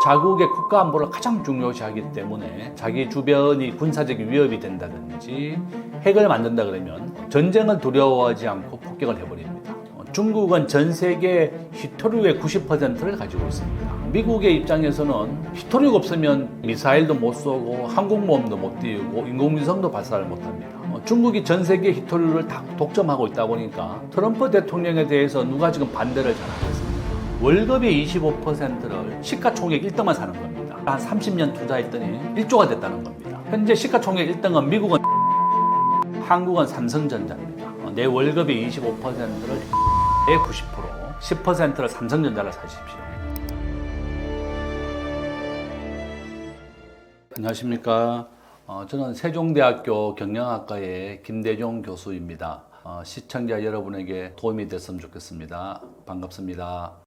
자국의 국가 안보를 가장 중요시하기 때문에 자기 주변이 군사적인 위협이 된다든지 핵을 만든다 그러면 전쟁을 두려워하지 않고 폭격을 해버립니다. 중국은 전 세계 히토류의 90%를 가지고 있습니다. 미국의 입장에서는 히토류가 없으면 미사일도 못 쏘고 항공모함도 못 띄우고 인공위성도 발사를 못합니다. 중국이 전 세계 히토류를 다 독점하고 있다 보니까 트럼프 대통령에 대해서 누가 지금 반대를 잘 하겠습니까? 월급의 25%를 시가총액 1등만 사는 겁니다. 한 30년 투자했더니 1조가 됐다는 겁니다. 현재 시가총액 1등은 미국은, 한국은 삼성전자입니다. 내 월급의 25%를 내 90%, 10%를 삼성전자를 사십시오. 안녕하십니까. 저는 세종대학교 경영학과의 김대종 교수입니다. 시청자 여러분에게 도움이 됐으면 좋겠습니다. 반갑습니다.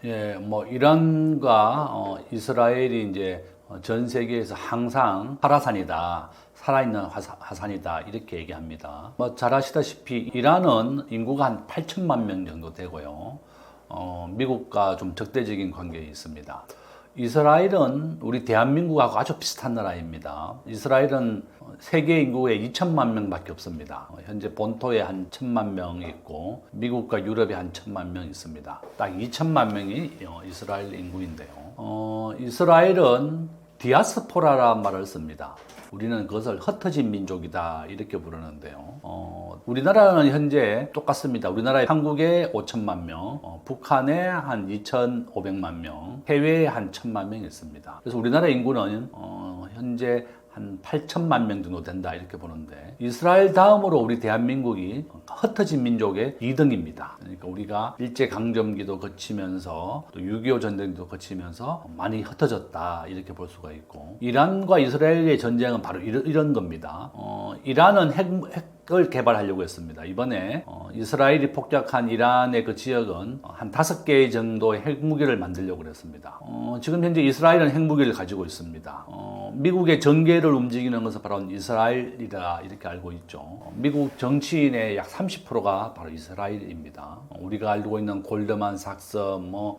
예, 이란과 이스라엘이 이제 전 세계에서 항상 활화산이다, 살아있는 화산이다 이렇게 얘기합니다. 잘 아시다시피 이란은 인구가 한 8천만 명 정도 되고요. 미국과 좀 적대적인 관계에 있습니다. 이스라엘은 우리 대한민국하고 아주 비슷한 나라입니다. 이스라엘은 세계 인구의 2천만 명밖에 없습니다. 현재 본토에 한 1천만 명 있고 미국과 유럽에 한 1천만 명 있습니다. 딱 2천만 명이 이스라엘 인구인데요. 이스라엘은 디아스포라라는 말을 씁니다. 우리는 그것을 흩어진 민족이다 이렇게 부르는데요. 우리나라는 현재 똑같습니다. 우리나라에 한국에 5천만 명, 북한에 한 2,500만 명, 해외에 한 1,000만 명 있습니다. 그래서 우리나라 인구는 현재 한 8천만 명 정도 된다 이렇게 보는데 이스라엘 다음으로 우리 대한민국이 흩어진 민족의 2등입니다. 그러니까 우리가 일제강점기도 거치면서 또 6.25 전쟁도 거치면서 많이 흩어졌다 이렇게 볼 수가 있고 이란과 이스라엘의 전쟁은 바로 이런 겁니다. 이란은 핵을 개발하려고 했습니다. 이번에 이스라엘이 폭격한 이란의 그 지역은 한 5개 정도의 핵무기를 만들려고 했습니다. 지금 현재 이스라엘은 핵무기를 가지고 있습니다. 미국의 전개를 움직이는 것은 바로 이스라엘이다 이렇게 알고 있죠. 미국 정치인의 약 30%가 바로 이스라엘입니다. 우리가 알고 있는 골드만삭스,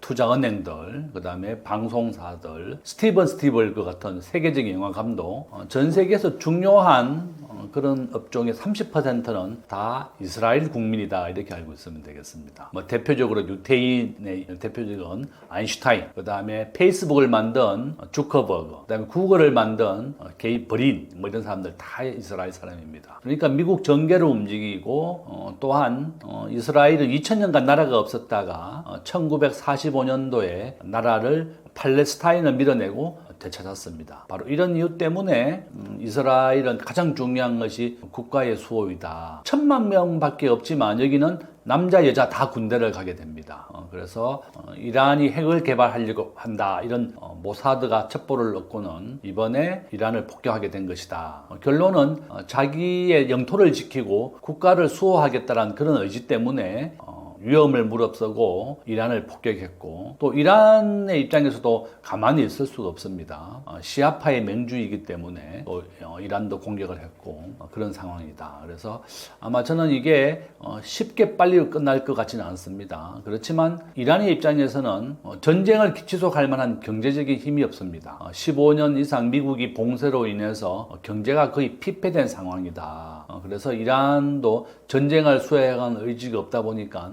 투자은행들, 그 다음에 방송사들, 스티븐 스티벌그 같은 세계적인 영화감독, 전 세계에서 중요한 그런 업종의 30%는 다 이스라엘 국민이다 이렇게 알고 있으면 되겠습니다. 대표적으로 유태인의 대표적인 아인슈타인, 그 다음에 페이스북을 만든 주커버그, 그 다음에 구글을 만든 게이 버린 이런 사람들 다 이스라엘 사람입니다. 그러니까 미국 정계를 움직이고 또한 이스라엘은 2000년간 나라가 없었다가 1945년도에 나라를 팔레스타인을 밀어내고 되찾았습니다. 바로 이런 이유 때문에 이스라엘은 가장 중요한 것이 국가의 수호이다. 1,000만 명밖에 없지만 여기는 남자 여자 다 군대를 가게 됩니다. 그래서 이란이 핵을 개발하려고 한다 이런 모사드가 첩보를 얻고는 이번에 이란을 폭격하게 된 것이다. 결론은 자기의 영토를 지키고 국가를 수호하겠다는 그런 의지 때문에 위험을 무릅쓰고 이란을 폭격했고 또 이란의 입장에서도 가만히 있을 수가 없습니다. 시아파의 맹주이기 때문에 또 이란도 공격을 했고 그런 상황이다. 그래서 아마 저는 이게 쉽게 빨리 끝날 것 같지는 않습니다. 그렇지만 이란의 입장에서는 전쟁을 지속할 만한 경제적인 힘이 없습니다. 15년 이상 미국이 봉쇄로 인해서 경제가 거의 피폐된 상황이다. 그래서 이란도 전쟁을 수행한 의지가 없다 보니까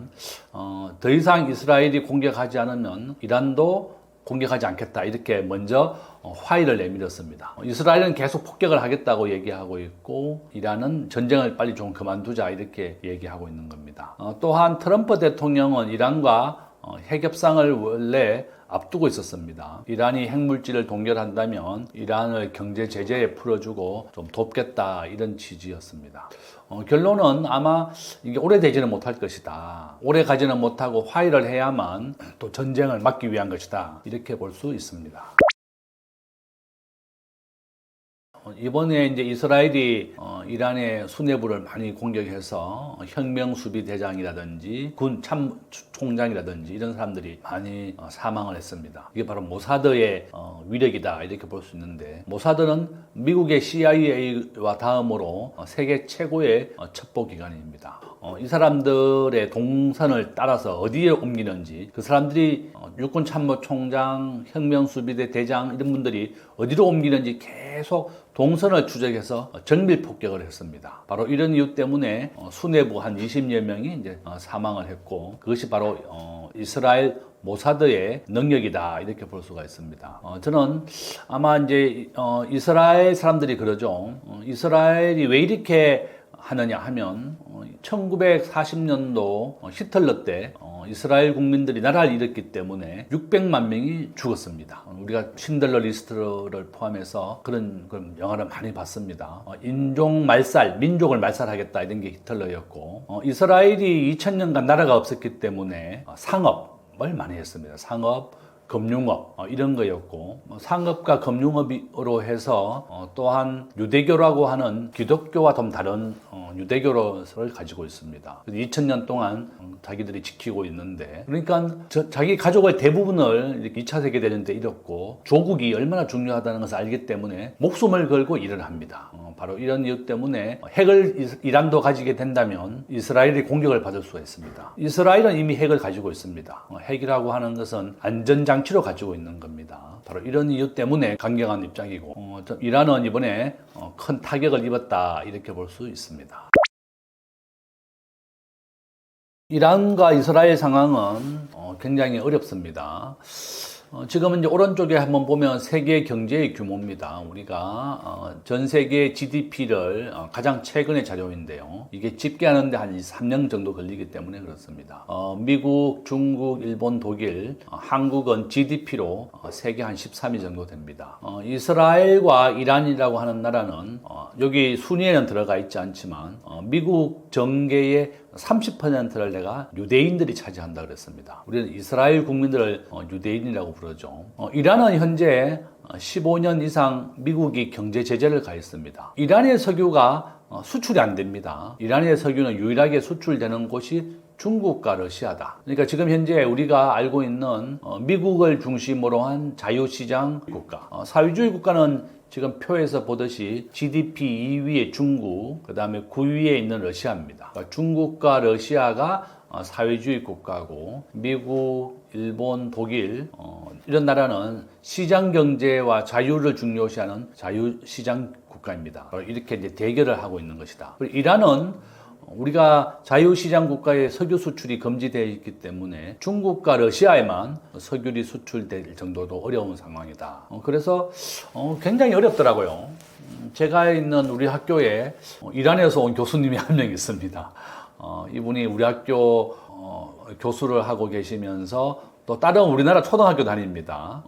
더 이상 이스라엘이 공격하지 않으면 이란도 공격하지 않겠다 이렇게 먼저 화의를 내밀었습니다. 이스라엘은 계속 폭격을 하겠다고 얘기하고 있고 이란은 전쟁을 빨리 좀 그만두자 이렇게 얘기하고 있는 겁니다. 또한 트럼프 대통령은 이란과 핵협상을 원래 앞두고 있었습니다. 이란이 핵물질을 동결한다면 이란을 경제 제재에 풀어주고 좀 돕겠다 이런 취지였습니다. 결론은 아마 이게 오래 되지는 못할 것이다. 오래 가지는 못하고 화해를 해야만 또 전쟁을 막기 위한 것이다. 이렇게 볼 수 있습니다. 이번에 이제 이스라엘이 이란의 수뇌부를 많이 공격해서 혁명수비대장이라든지 군 참총장이라든지 이런 사람들이 많이 사망을 했습니다. 이게 바로 모사드의 위력이다 이렇게 볼 수 있는데 모사드는 미국의 CIA와 다음으로 세계 최고의 첩보기관입니다. 이 사람들의 동선을 따라서 어디에 옮기는지 그 사람들이 육군참모총장, 혁명수비대 대장 이런 분들이 어디로 옮기는지 계속 동선을 추적해서 정밀 폭격을 했습니다. 바로 이런 이유 때문에 수뇌부 한 20여 명이 이제 사망을 했고, 그것이 바로 이스라엘 모사드의 능력이다 이렇게 볼 수가 있습니다. 저는 아마 이제 이스라엘 사람들이 그러죠. 이스라엘이 왜 이렇게 하느냐 하면 1940년도 히틀러 때 이스라엘 국민들이 나라를 잃었기 때문에 600만 명이 죽었습니다. 우리가 신들러 리스트를 포함해서 그런 영화를 많이 봤습니다. 인종 말살, 민족을 말살하겠다 이런 게 히틀러였고, 이스라엘이 2000년간 나라가 없었기 때문에 상업을 많이 했습니다. 상업, 금융업 이런 거였고, 상업과 금융업으로 해서 또한 유대교라고 하는 기독교와 좀 다른 유대교를 가지고 있습니다. 2000년 동안 자기들이 지키고 있는데, 그러니까 자기 가족의 대부분을 2차 세계대전 때 잃었고, 조국이 얼마나 중요하다는 것을 알기 때문에 목숨을 걸고 일을 합니다. 바로 이런 이유 때문에 핵을 이란도 가지게 된다면 이스라엘이 공격을 받을 수가 있습니다. 이스라엘은 이미 핵을 가지고 있습니다. 핵이라고 하는 것은 안전장치로 가지고 있는 겁니다. 바로 이런 이유 때문에 강경한 입장이고, 이란은 이번에 큰 타격을 입었다 이렇게 볼 수 있습니다. 이란과 이스라엘 상황은 굉장히 어렵습니다. 지금은 이제 오른쪽에 한번 보면 세계 경제의 규모입니다. 우리가 전 세계 GDP를 가장 최근의 자료인데요. 이게 집계하는데 한 3년 정도 걸리기 때문에 그렇습니다. 미국, 중국, 일본, 독일, 한국은 GDP로 세계 한 13위 정도 됩니다. 이스라엘과 이란이라고 하는 나라는 여기 순위에는 들어가 있지 않지만 미국 정계의 30%를 내가 유대인들이 차지한다 그랬습니다. 우리는 이스라엘 국민들을 유대인이라고 부르죠. 이란은 현재 15년 이상 미국이 경제 제재를 가했습니다. 이란의 석유가 수출이 안 됩니다. 이란의 석유는 유일하게 수출되는 곳이 중국과 러시아다. 그러니까 지금 현재 우리가 알고 있는 미국을 중심으로 한 자유시장 국가, 사회주의 국가는 지금 표에서 보듯이 GDP 2위의 중국, 그 다음에 9위에 있는 러시아입니다. 그러니까 중국과 러시아가 사회주의 국가고, 미국, 일본, 독일 이런 나라는 시장 경제와 자유를 중요시하는 자유시장 국가입니다. 이렇게 이제 대결을 하고 있는 것이다. 그리고 이란은 우리가 자유시장 국가의 석유 수출이 금지되어 있기 때문에 중국과 러시아에만 석유리 수출될 정도도 어려운 상황이다. 그래서 굉장히 어렵더라고요. 제가 있는 우리 학교에 이란에서 온 교수님이 한 명 있습니다. 이분이 우리 학교 교수를 하고 계시면서 또 다른 우리나라 초등학교 다닙니다.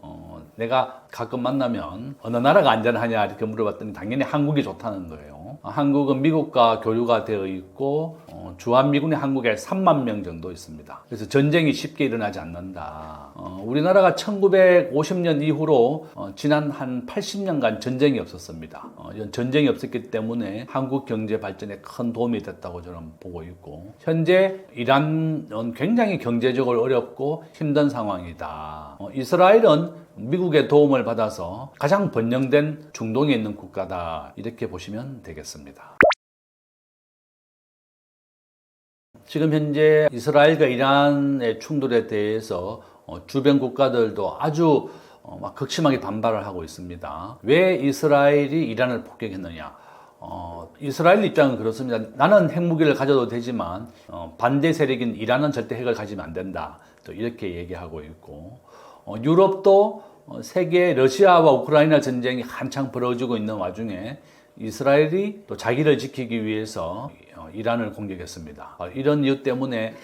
내가 가끔 만나면 어느 나라가 안전하냐 이렇게 물어봤더니 당연히 한국이 좋다는 거예요. 한국은 미국과 교류가 되어 있고 주한미군이 한국에 3만 명 정도 있습니다. 그래서 전쟁이 쉽게 일어나지 않는다. 우리나라가 1950년 이후로 지난 한 80년간 전쟁이 없었습니다. 전쟁이 없었기 때문에 한국 경제 발전에 큰 도움이 됐다고 저는 보고 있고, 현재 이란은 굉장히 경제적으로 어렵고 힘든 상황이다. 이스라엘은 미국의 도움을 받아서 가장 번영된 중동에 있는 국가다 이렇게 보시면 되겠습니다. 지금 현재 이스라엘과 이란의 충돌에 대해서 주변 국가들도 아주 막 극심하게 반발을 하고 있습니다. 왜 이스라엘이 이란을 폭격했느냐? 이스라엘 입장은 그렇습니다. 나는 핵무기를 가져도 되지만 반대 세력인 이란은 절대 핵을 가지면 안 된다. 또 이렇게 얘기하고 있고, 유럽도 세계 러시아와 우크라이나 전쟁이 한창 벌어지고 있는 와중에 이스라엘이 또 자기를 지키기 위해서 이란을 공격했습니다. 이런 이유 때문에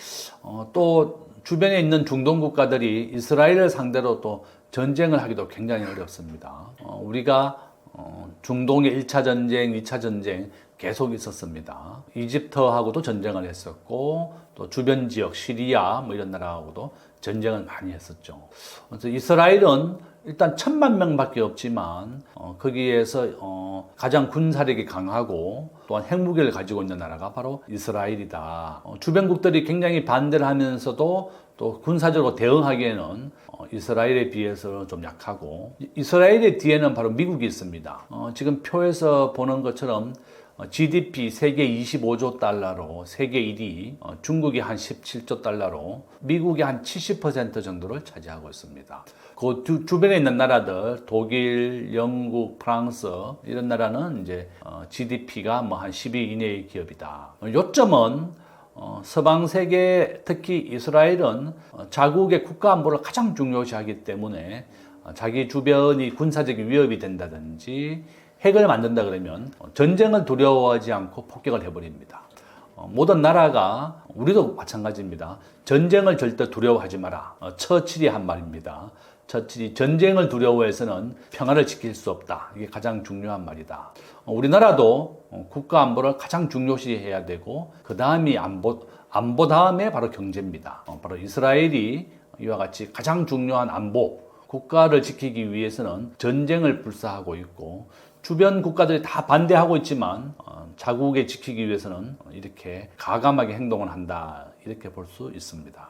또 주변에 있는 중동 국가들이 이스라엘을 상대로 또 전쟁을 하기도 굉장히 어렵습니다. 우리가 중동의 1차 전쟁, 2차 전쟁 계속 있었습니다. 이집트하고도 전쟁을 했었고, 또 주변 지역 시리아 뭐 이런 나라하고도 전쟁을 많이 했었죠. 그래서 이스라엘은 일단 1000만 명밖에 없지만 거기에서 가장 군사력이 강하고 또한 핵무기를 가지고 있는 나라가 바로 이스라엘이다. 주변국들이 굉장히 반대를 하면서도 또 군사적으로 대응하기에는 이스라엘에 비해서 좀 약하고, 이스라엘의 뒤에는 바로 미국이 있습니다. 지금 표에서 보는 것처럼 GDP 세계 25조 달러로 세계 1위, 중국이 한 17조 달러로 미국이 한 70% 정도를 차지하고 있습니다. 그 주변에 있는 나라들, 독일, 영국, 프랑스 이런 나라는 이제 GDP가 뭐 한 10위 이내의 기업이다. 요점은 서방 세계, 특히 이스라엘은 자국의 국가 안보를 가장 중요시하기 때문에 자기 주변이 군사적인 위협이 된다든지 핵을 만든다 그러면 전쟁을 두려워하지 않고 폭격을 해버립니다. 모든 나라가, 우리도 마찬가지입니다. 전쟁을 절대 두려워하지 마라. 처칠이 한 말입니다. 처칠이 전쟁을 두려워해서는 평화를 지킬 수 없다. 이게 가장 중요한 말이다. 우리나라도 국가 안보를 가장 중요시해야 되고 그 다음이 안보 다음에 바로 경제입니다. 바로 이스라엘이 이와 같이 가장 중요한 안보, 국가를 지키기 위해서는 전쟁을 불사하고 있고 주변 국가들이 다 반대하고 있지만 자국에 지키기 위해서는 이렇게 과감하게 행동을 한다. 이렇게 볼 수 있습니다.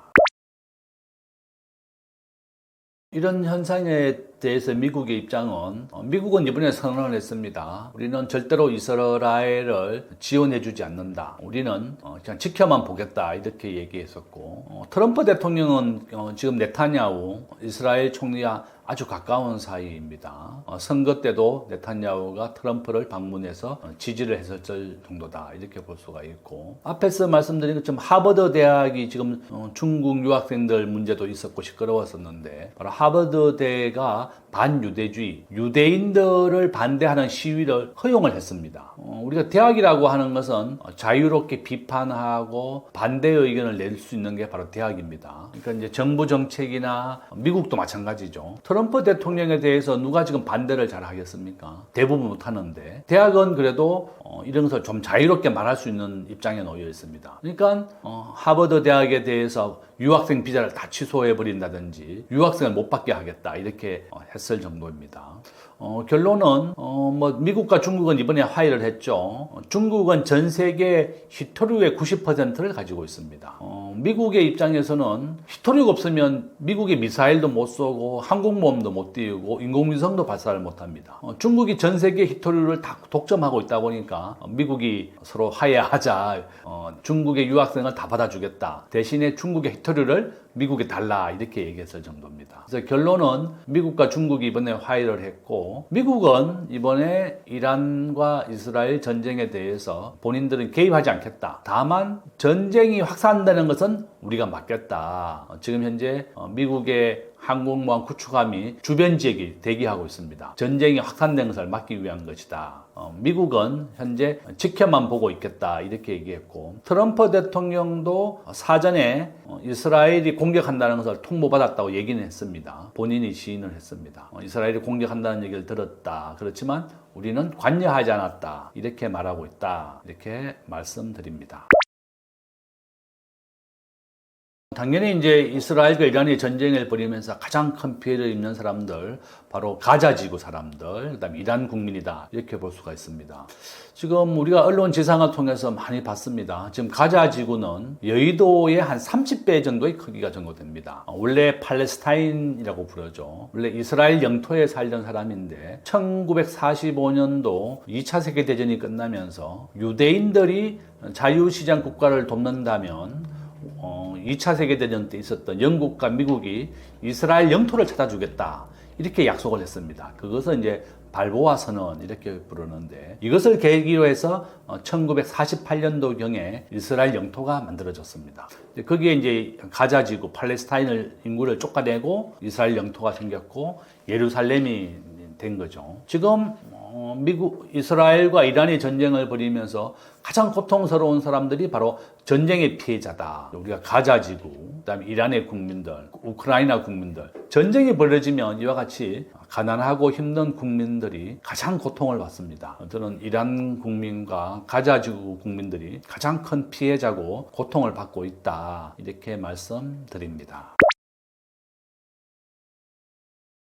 이런 현상에 대해서 미국의 입장은 미국은 이번에 선언을 했습니다. 우리는 절대로 이스라엘을 지원해주지 않는다. 우리는 그냥 지켜만 보겠다. 이렇게 얘기했었고 트럼프 대통령은 지금 네타냐후 이스라엘 총리와 아주 가까운 사이입니다. 선거 때도 네타냐후가 트럼프를 방문해서 지지를 했을 정도다. 이렇게 볼 수가 있고 앞에서 말씀드린 것처럼 하버드 대학이 지금 중국 유학생들 문제도 있었고 시끄러웠었는데 바로 하버드대가 반유대주의, 유대인들을 반대하는 시위를 허용을 했습니다. 우리가 대학이라고 하는 것은 자유롭게 비판하고 반대의 의견을 낼 수 있는 게 바로 대학입니다. 그러니까 이제 정부 정책이나 미국도 마찬가지죠. 트럼프 대통령에 대해서 누가 지금 반대를 잘 하겠습니까? 대부분 못 하는데 대학은 그래도 이런 것을 좀 자유롭게 말할 수 있는 입장에 놓여 있습니다. 그러니까 하버드 대학에 대해서 유학생 비자를 다 취소해 버린다든지 유학생을 못 받게 하겠다 이렇게 했을 정도입니다. 결론은 뭐 미국과 중국은 이번에 화해를 했죠. 중국은 전 세계 히토류의 90%를 가지고 있습니다. 미국의 입장에서는 히토류가 없으면 미국의 미사일도 못 쏘고 항공모함도 못 띄우고 인공위성도 발사를 못 합니다. 중국이 전 세계 히토류를 다 독점하고 있다 보니까 미국이 서로 화해하자, 중국의 유학생을 다 받아주겠다. 대신에 중국의 히토류를 미국에 달라 이렇게 얘기했을 정도입니다. 그래서 결론은 미국과 중국이 이번에 화해를 했고 미국은 이번에 이란과 이스라엘 전쟁에 대해서 본인들은 개입하지 않겠다. 다만 전쟁이 확산되는 것은 우리가 막겠다. 지금 현재 미국의 항공모함 구축함이 주변 지역에 대기하고 있습니다. 전쟁이 확산된 것을 막기 위한 것이다. 미국은 현재 지켜만 보고 있겠다 이렇게 얘기했고 트럼프 대통령도 사전에 이스라엘이 공격한다는 것을 통보받았다고 얘기는 했습니다. 본인이 시인을 했습니다. 이스라엘이 공격한다는 얘기를 들었다. 그렇지만 우리는 관여하지 않았다. 이렇게 말하고 있다. 이렇게 말씀드립니다. 당연히 이제 이스라엘과 이란이 전쟁을 벌이면서 가장 큰 피해를 입는 사람들, 바로 가자 지구 사람들, 그다음에 이란 국민이다 이렇게 볼 수가 있습니다. 지금 우리가 언론 지상을 통해서 많이 봤습니다. 지금 가자 지구는 여의도의 한 30배 정도의 크기가 정도됩니다. 원래 팔레스타인이라고 부르죠. 원래 이스라엘 영토에 살던 사람인데 1945년도 2차 세계대전이 끝나면서 유대인들이 자유시장 국가를 돕는다면 2차 세계대전 때 있었던 영국과 미국이 이스라엘 영토를 찾아주겠다. 이렇게 약속을 했습니다. 그것은 이제 발보아 선언 이렇게 부르는데 이것을 계기로 해서 1948년도경에 이스라엘 영토가 만들어졌습니다. 거기에 이제 가자 지구, 팔레스타인을 인구를 쫓아내고 이스라엘 영토가 생겼고 예루살렘이 된 거죠. 지금 미국, 이스라엘과 이란이 전쟁을 벌이면서 가장 고통스러운 사람들이 바로 전쟁의 피해자다. 우리가 가자 지구, 그다음에 이란의 국민들, 우크라이나 국민들. 전쟁이 벌어지면 이와 같이 가난하고 힘든 국민들이 가장 고통을 받습니다. 저는 이란 국민과 가자 지구 국민들이 가장 큰 피해자고 고통을 받고 있다. 이렇게 말씀드립니다.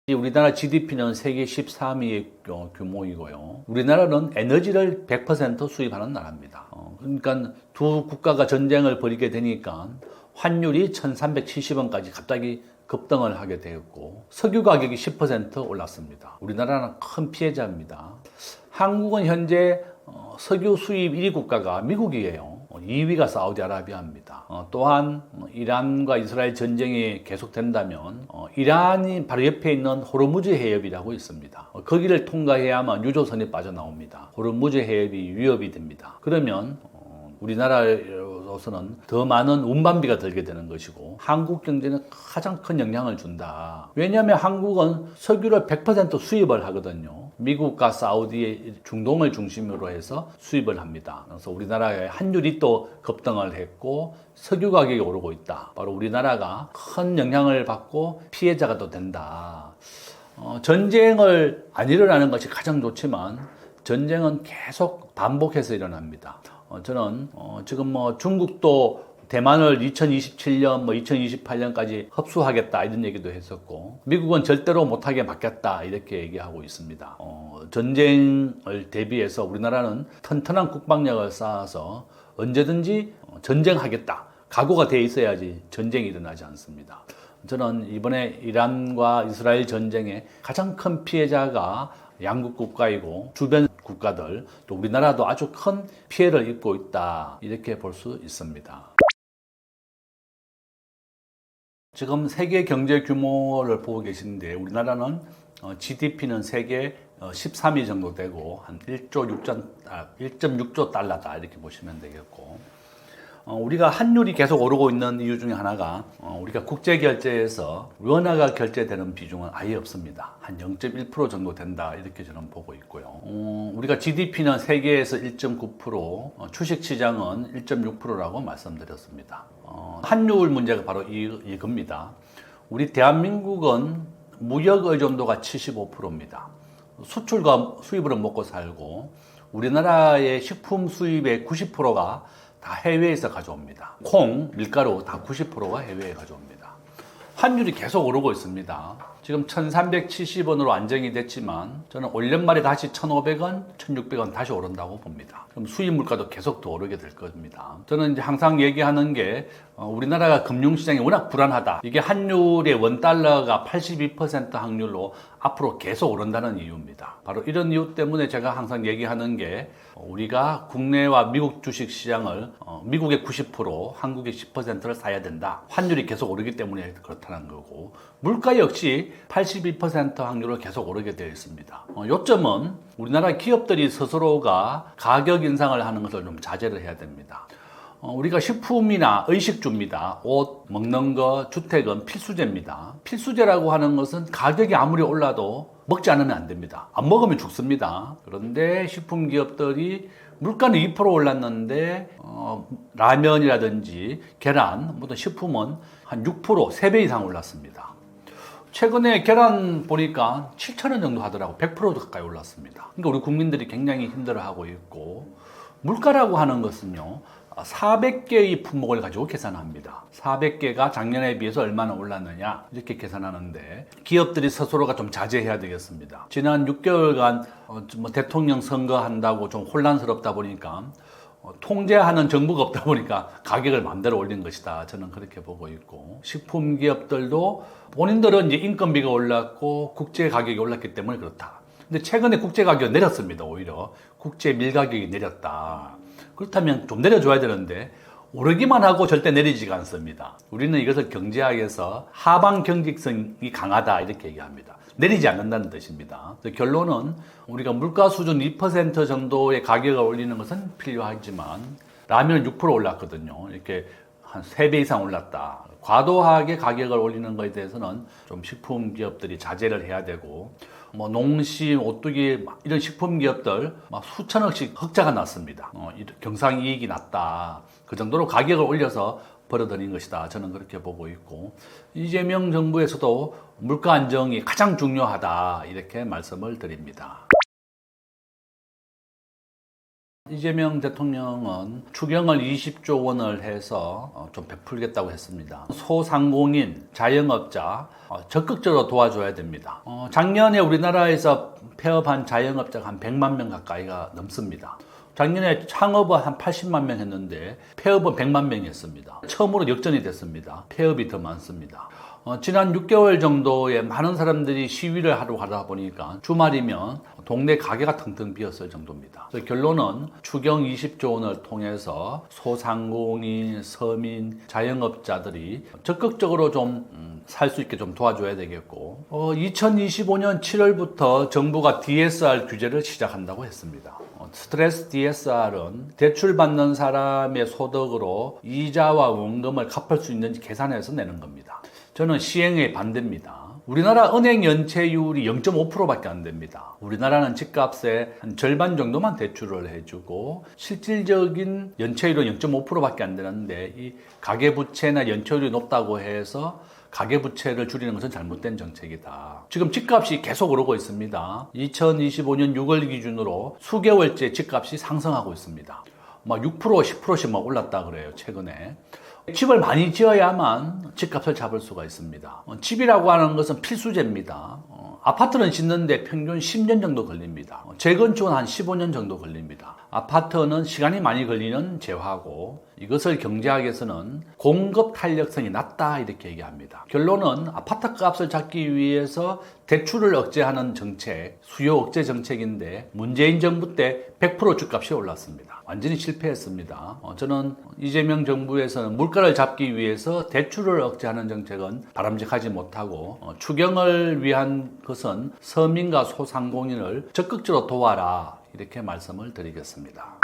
우리나라 GDP는 세계 13위의 규모이고요. 우리나라는 에너지를 100% 수입하는 나라입니다. 그러니까 두 국가가 전쟁을 벌이게 되니까 환율이 1370원까지 갑자기 급등을 하게 되었고 석유 가격이 10% 올랐습니다. 우리나라는 큰 피해자입니다. 한국은 현재 석유 수입 1위 국가가 미국이에요. 2위가 사우디아라비아입니다. 또한 이란과 이스라엘 전쟁이 계속된다면 이란이 바로 옆에 있는 호르무즈 해협이라고 있습니다. 거기를 통과해야만 유조선이 빠져나옵니다. 호르무즈 해협이 위협이 됩니다. 그러면 우리나라로서는 더 많은 운반비가 들게 되는 것이고 한국 경제는 가장 큰 영향을 준다. 왜냐하면 한국은 석유를 100% 수입을 하거든요. 미국과 사우디, 중동을 중심으로 해서 수입을 합니다. 그래서 우리나라의 환율이 또 급등을 했고 석유 가격이 오르고 있다. 바로 우리나라가 큰 영향을 받고 피해자가 또 된다. 전쟁을 안 일어나는 것이 가장 좋지만 전쟁은 계속 반복해서 일어납니다. 저는 지금 중국도 대만을 2027년, 2028년까지 흡수하겠다 이런 얘기도 했었고 미국은 절대로 못하게 막겠다 이렇게 얘기하고 있습니다. 전쟁을 대비해서 우리나라는 튼튼한 국방력을 쌓아서 언제든지 전쟁하겠다 각오가 돼 있어야지 전쟁이 일어나지 않습니다. 저는 이번에 이란과 이스라엘 전쟁의 가장 큰 피해자가 양국 국가이고 주변 국가들 또 우리나라도 아주 큰 피해를 입고 있다 이렇게 볼 수 있습니다. 지금 세계 경제 규모를 보고 계시는데 우리나라는 GDP는 세계 13위 정도 되고 한 1.6조 달러다 이렇게 보시면 되겠고 우리가 환율이 계속 오르고 있는 이유 중에 하나가 우리가 국제 결제에서 원화가 결제되는 비중은 아예 없습니다. 한 0.1% 정도 된다 이렇게 저는 보고 있고요. 우리가 GDP는 세계에서 1.9%, 주식시장은 1.6%라고 말씀드렸습니다. 환율 문제가 바로 이겁니다. 우리 대한민국은 무역 의존도가 75%입니다. 수출과 수입으로 먹고 살고 우리나라의 식품 수입의 90%가 다 해외에서 가져옵니다. 콩, 밀가루 다 90%가 해외에 가져옵니다. 환율이 계속 오르고 있습니다. 지금 1370원으로 안정이 됐지만 저는 올 연말에 다시 1500원, 1600원 다시 오른다고 봅니다. 그럼 수입 물가도 계속 더 오르게 될 겁니다. 저는 이제 항상 얘기하는 게 우리나라가 금융시장이 워낙 불안하다. 이게 환율의 원달러가 82% 확률로 앞으로 계속 오른다는 이유입니다. 바로 이런 이유 때문에 제가 항상 얘기하는 게 우리가 국내와 미국 주식시장을 미국의 90%, 한국의 10%를 사야 된다. 환율이 계속 오르기 때문에 그렇다는 거고 물가 역시 82% 확률로 계속 오르게 되어 있습니다. 요점은 우리나라 기업들이 스스로가 가격 인상을 하는 것을 좀 자제를 해야 됩니다. 우리가 식품이나 의식주입니다. 옷, 먹는 거, 주택은 필수재입니다. 필수재라고 하는 것은 가격이 아무리 올라도 먹지 않으면 안 됩니다. 안 먹으면 죽습니다. 그런데 식품 기업들이 물가는 2% 올랐는데 라면이라든지 계란, 모든 식품은 한 6%, 3배 이상 올랐습니다. 최근에 계란 보니까 7,000원 정도 하더라고. 100% 가까이 올랐습니다. 그러니까 우리 국민들이 굉장히 힘들어하고 있고 물가라고 하는 것은요. 400개의 품목을 가지고 계산합니다. 400개가 작년에 비해서 얼마나 올랐느냐 이렇게 계산하는데 기업들이 스스로가 좀 자제해야 되겠습니다. 지난 6개월간 대통령 선거한다고 좀 혼란스럽다 보니까 통제하는 정부가 없다 보니까 가격을 마음대로 올린 것이다. 저는 그렇게 보고 있고 식품 기업들도 본인들은 이제 인건비가 올랐고 국제 가격이 올랐기 때문에 그렇다. 근데 최근에 국제 가격이 내렸습니다. 오히려 국제 밀 가격이 내렸다. 그렇다면 좀 내려줘야 되는데 오르기만 하고 절대 내리지가 않습니다. 우리는 이것을 경제학에서 하방 경직성이 강하다 이렇게 얘기합니다. 내리지 않는다는 뜻입니다. 결론은 우리가 물가 수준 2% 정도의 가격을 올리는 것은 필요하지만 라면 6% 올랐거든요. 이렇게 한 3배 이상 올랐다. 과도하게 가격을 올리는 것에 대해서는 좀 식품 기업들이 자제를 해야 되고 농심, 오뚜기 이런 식품 기업들 막 수천억씩 흑자가 났습니다. 경상이익이 났다. 그 정도로 가격을 올려서 벌어들인 것이다. 저는 그렇게 보고 있고 이재명 정부에서도 물가 안정이 가장 중요하다. 이렇게 말씀을 드립니다. 이재명 대통령은 추경을 20조 원을 해서 좀 베풀겠다고 했습니다. 소상공인, 자영업자 적극적으로 도와줘야 됩니다. 작년에 우리나라에서 폐업한 자영업자가 한 100만 명 가까이가 넘습니다. 작년에 창업은 한 80만 명 했는데 폐업은 100만 명이 했습니다. 처음으로 역전이 됐습니다. 폐업이 더 많습니다. 지난 6개월 정도에 많은 사람들이 시위를 하러 가다 보니까 주말이면 동네 가게가 텅텅 비었을 정도입니다. 그래서 결론은 추경 20조 원을 통해서 소상공인, 서민, 자영업자들이 적극적으로 좀 살 수 있게 좀 도와줘야 되겠고 2025년 7월부터 정부가 DSR 규제를 시작한다고 했습니다. 스트레스 DSR은 대출받는 사람의 소득으로 이자와 원금을 갚을 수 있는지 계산해서 내는 겁니다. 저는 시행에 반대입니다. 우리나라 은행 연체율이 0.5%밖에 안 됩니다. 우리나라는 집값의 한 절반 정도만 대출을 해주고 실질적인 연체율은 0.5%밖에 안 되는데 이 가계부채나 연체율이 높다고 해서 가계부채를 줄이는 것은 잘못된 정책이다. 지금 집값이 계속 오르고 있습니다. 2025년 6월 기준으로 수개월째 집값이 상승하고 있습니다. 막 6%, 10%씩 막 올랐다 그래요, 최근에. 집을 많이 지어야만 집값을 잡을 수가 있습니다. 집이라고 하는 것은 필수제입니다. 아파트는 짓는데 평균 10년 정도 걸립니다. 재건축은 한 15년 정도 걸립니다. 아파트는 시간이 많이 걸리는 재화고 이것을 경제학에서는 공급 탄력성이 낮다 이렇게 얘기합니다. 결론은 아파트 값을 잡기 위해서 대출을 억제하는 정책, 수요 억제 정책인데 문재인 정부 때 100% 집값이 올랐습니다. 완전히 실패했습니다. 저는 이재명 정부에서는 물가를 잡기 위해서 대출을 억제하는 정책은 바람직하지 못하고 추경을 위한 것은 서민과 소상공인을 적극적으로 도와라 이렇게 말씀을 드리겠습니다.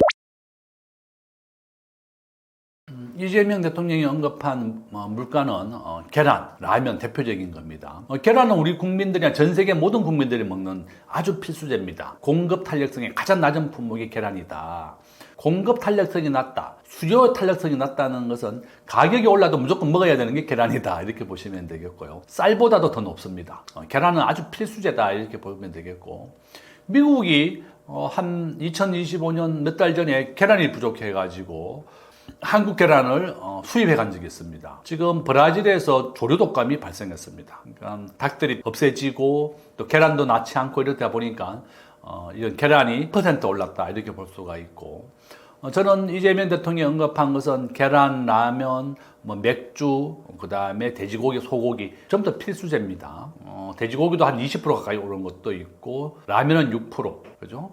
이재명 대통령이 언급한 물가는 계란, 라면 대표적인 겁니다. 계란은 우리 국민들이나 전 세계 모든 국민들이 먹는 아주 필수제입니다. 공급 탄력성이 가장 낮은 품목이 계란이다. 공급 탄력성이 낮다, 수요 탄력성이 낮다는 것은 가격이 올라도 무조건 먹어야 되는 게 계란이다 이렇게 보시면 되겠고요. 쌀보다도 더 높습니다. 계란은 아주 필수제다 이렇게 보면 되겠고 미국이 한 2025년 몇 달 전에 계란이 부족해가지고 한국 계란을 수입해 간 적이 있습니다. 지금 브라질에서 조류 독감이 발생했습니다. 그러니까 닭들이 없애지고 또 계란도 낳지 않고 이러다 보니까 이런 계란이 1% 올랐다 이렇게 볼 수가 있고 저는 이재명 대통령이 언급한 것은 계란, 라면, 맥주, 그 다음에 돼지고기, 소고기 전부 다 필수제입니다. 돼지고기도 한 20% 가까이 오른 것도 있고 라면은 6%, 그죠?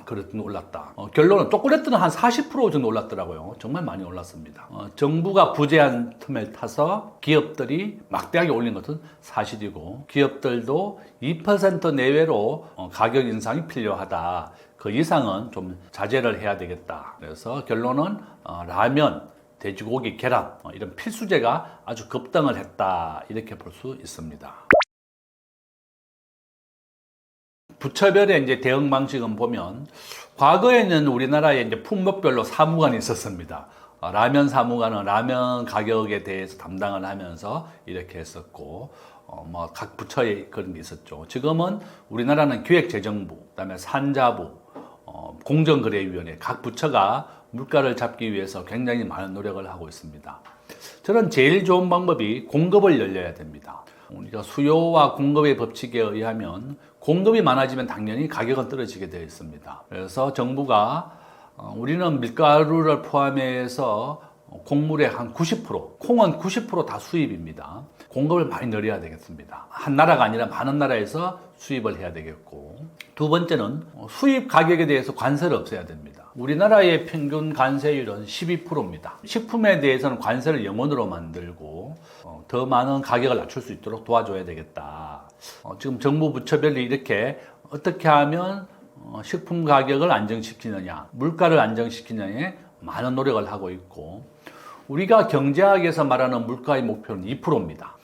그렇게 올랐다. 결론은 초콜릿은 한 40% 정도 올랐더라고요. 정말 많이 올랐습니다. 정부가 부재한 틈을 타서 기업들이 막대하게 올린 것은 사실이고 기업들도 2% 내외로 가격 인상이 필요하다. 그 이상은 좀 자제를 해야 되겠다. 그래서 결론은 라면, 돼지고기, 계란 이런 필수제가 아주 급등을 했다 이렇게 볼 수 있습니다. 부처별의 이제 대응 방식은 보면 과거에는 우리나라에 이제 품목별로 사무관이 있었습니다. 라면 사무관은 라면 가격에 대해서 담당을 하면서 이렇게 했었고 각 부처에 그런 게 있었죠. 지금은 우리나라는 기획재정부, 그다음에 산자부, 공정거래위원회 각 부처가 물가를 잡기 위해서 굉장히 많은 노력을 하고 있습니다. 저는 제일 좋은 방법이 공급을 열려야 됩니다. 우리가 수요와 공급의 법칙에 의하면 공급이 많아지면 당연히 가격은 떨어지게 되어 있습니다. 그래서 정부가 우리는 밀가루를 포함해서 곡물의 한 90%, 콩은 90% 다 수입입니다. 공급을 많이 늘려야 되겠습니다. 한 나라가 아니라 많은 나라에서 수입을 해야 되겠고 두 번째는 수입 가격에 대해서 관세를 없애야 됩니다. 우리나라의 평균 관세율은 12%입니다. 식품에 대해서는 관세를 0원으로 만들고 더 많은 가격을 낮출 수 있도록 도와줘야 되겠다. 지금 정부 부처별로 이렇게 어떻게 하면 식품 가격을 안정시키느냐, 물가를 안정시키느냐에 많은 노력을 하고 있고 우리가 경제학에서 말하는 물가의 목표는 2%입니다.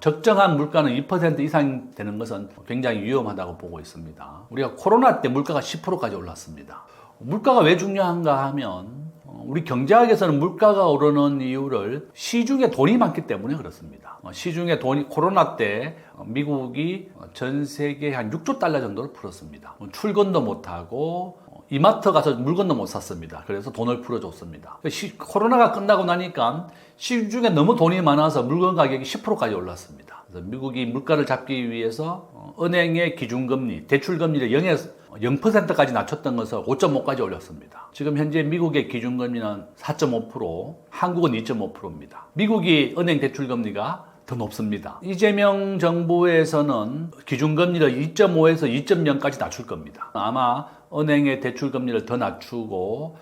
적정한 물가는 2% 이상 되는 것은 굉장히 위험하다고 보고 있습니다. 우리가 코로나 때 물가가 10%까지 올랐습니다. 물가가 왜 중요한가 하면 우리 경제학에서는 물가가 오르는 이유를 시중에 돈이 많기 때문에 그렇습니다. 시중에 돈이 코로나 때 미국이 전 세계에 한 6조 달러 정도를 풀었습니다. 출근도 못하고 이마트 가서 물건도 못 샀습니다. 그래서 돈을 풀어줬습니다. 코로나가 끝나고 나니까 시중에 너무 돈이 많아서 물건 가격이 10%까지 올랐습니다. 그래서 미국이 물가를 잡기 위해서 은행의 기준금리, 대출금리를 0%까지 낮췄던 것을 5.5까지 올렸습니다. 지금 현재 미국의 기준금리는 4.5%, 한국은 2.5%입니다. 미국이 은행 대출금리가 더 높습니다. 이재명 정부에서는 기준금리를 2.5에서 2.0까지 낮출 겁니다. 아마 은행의 대출금리를 더 낮추고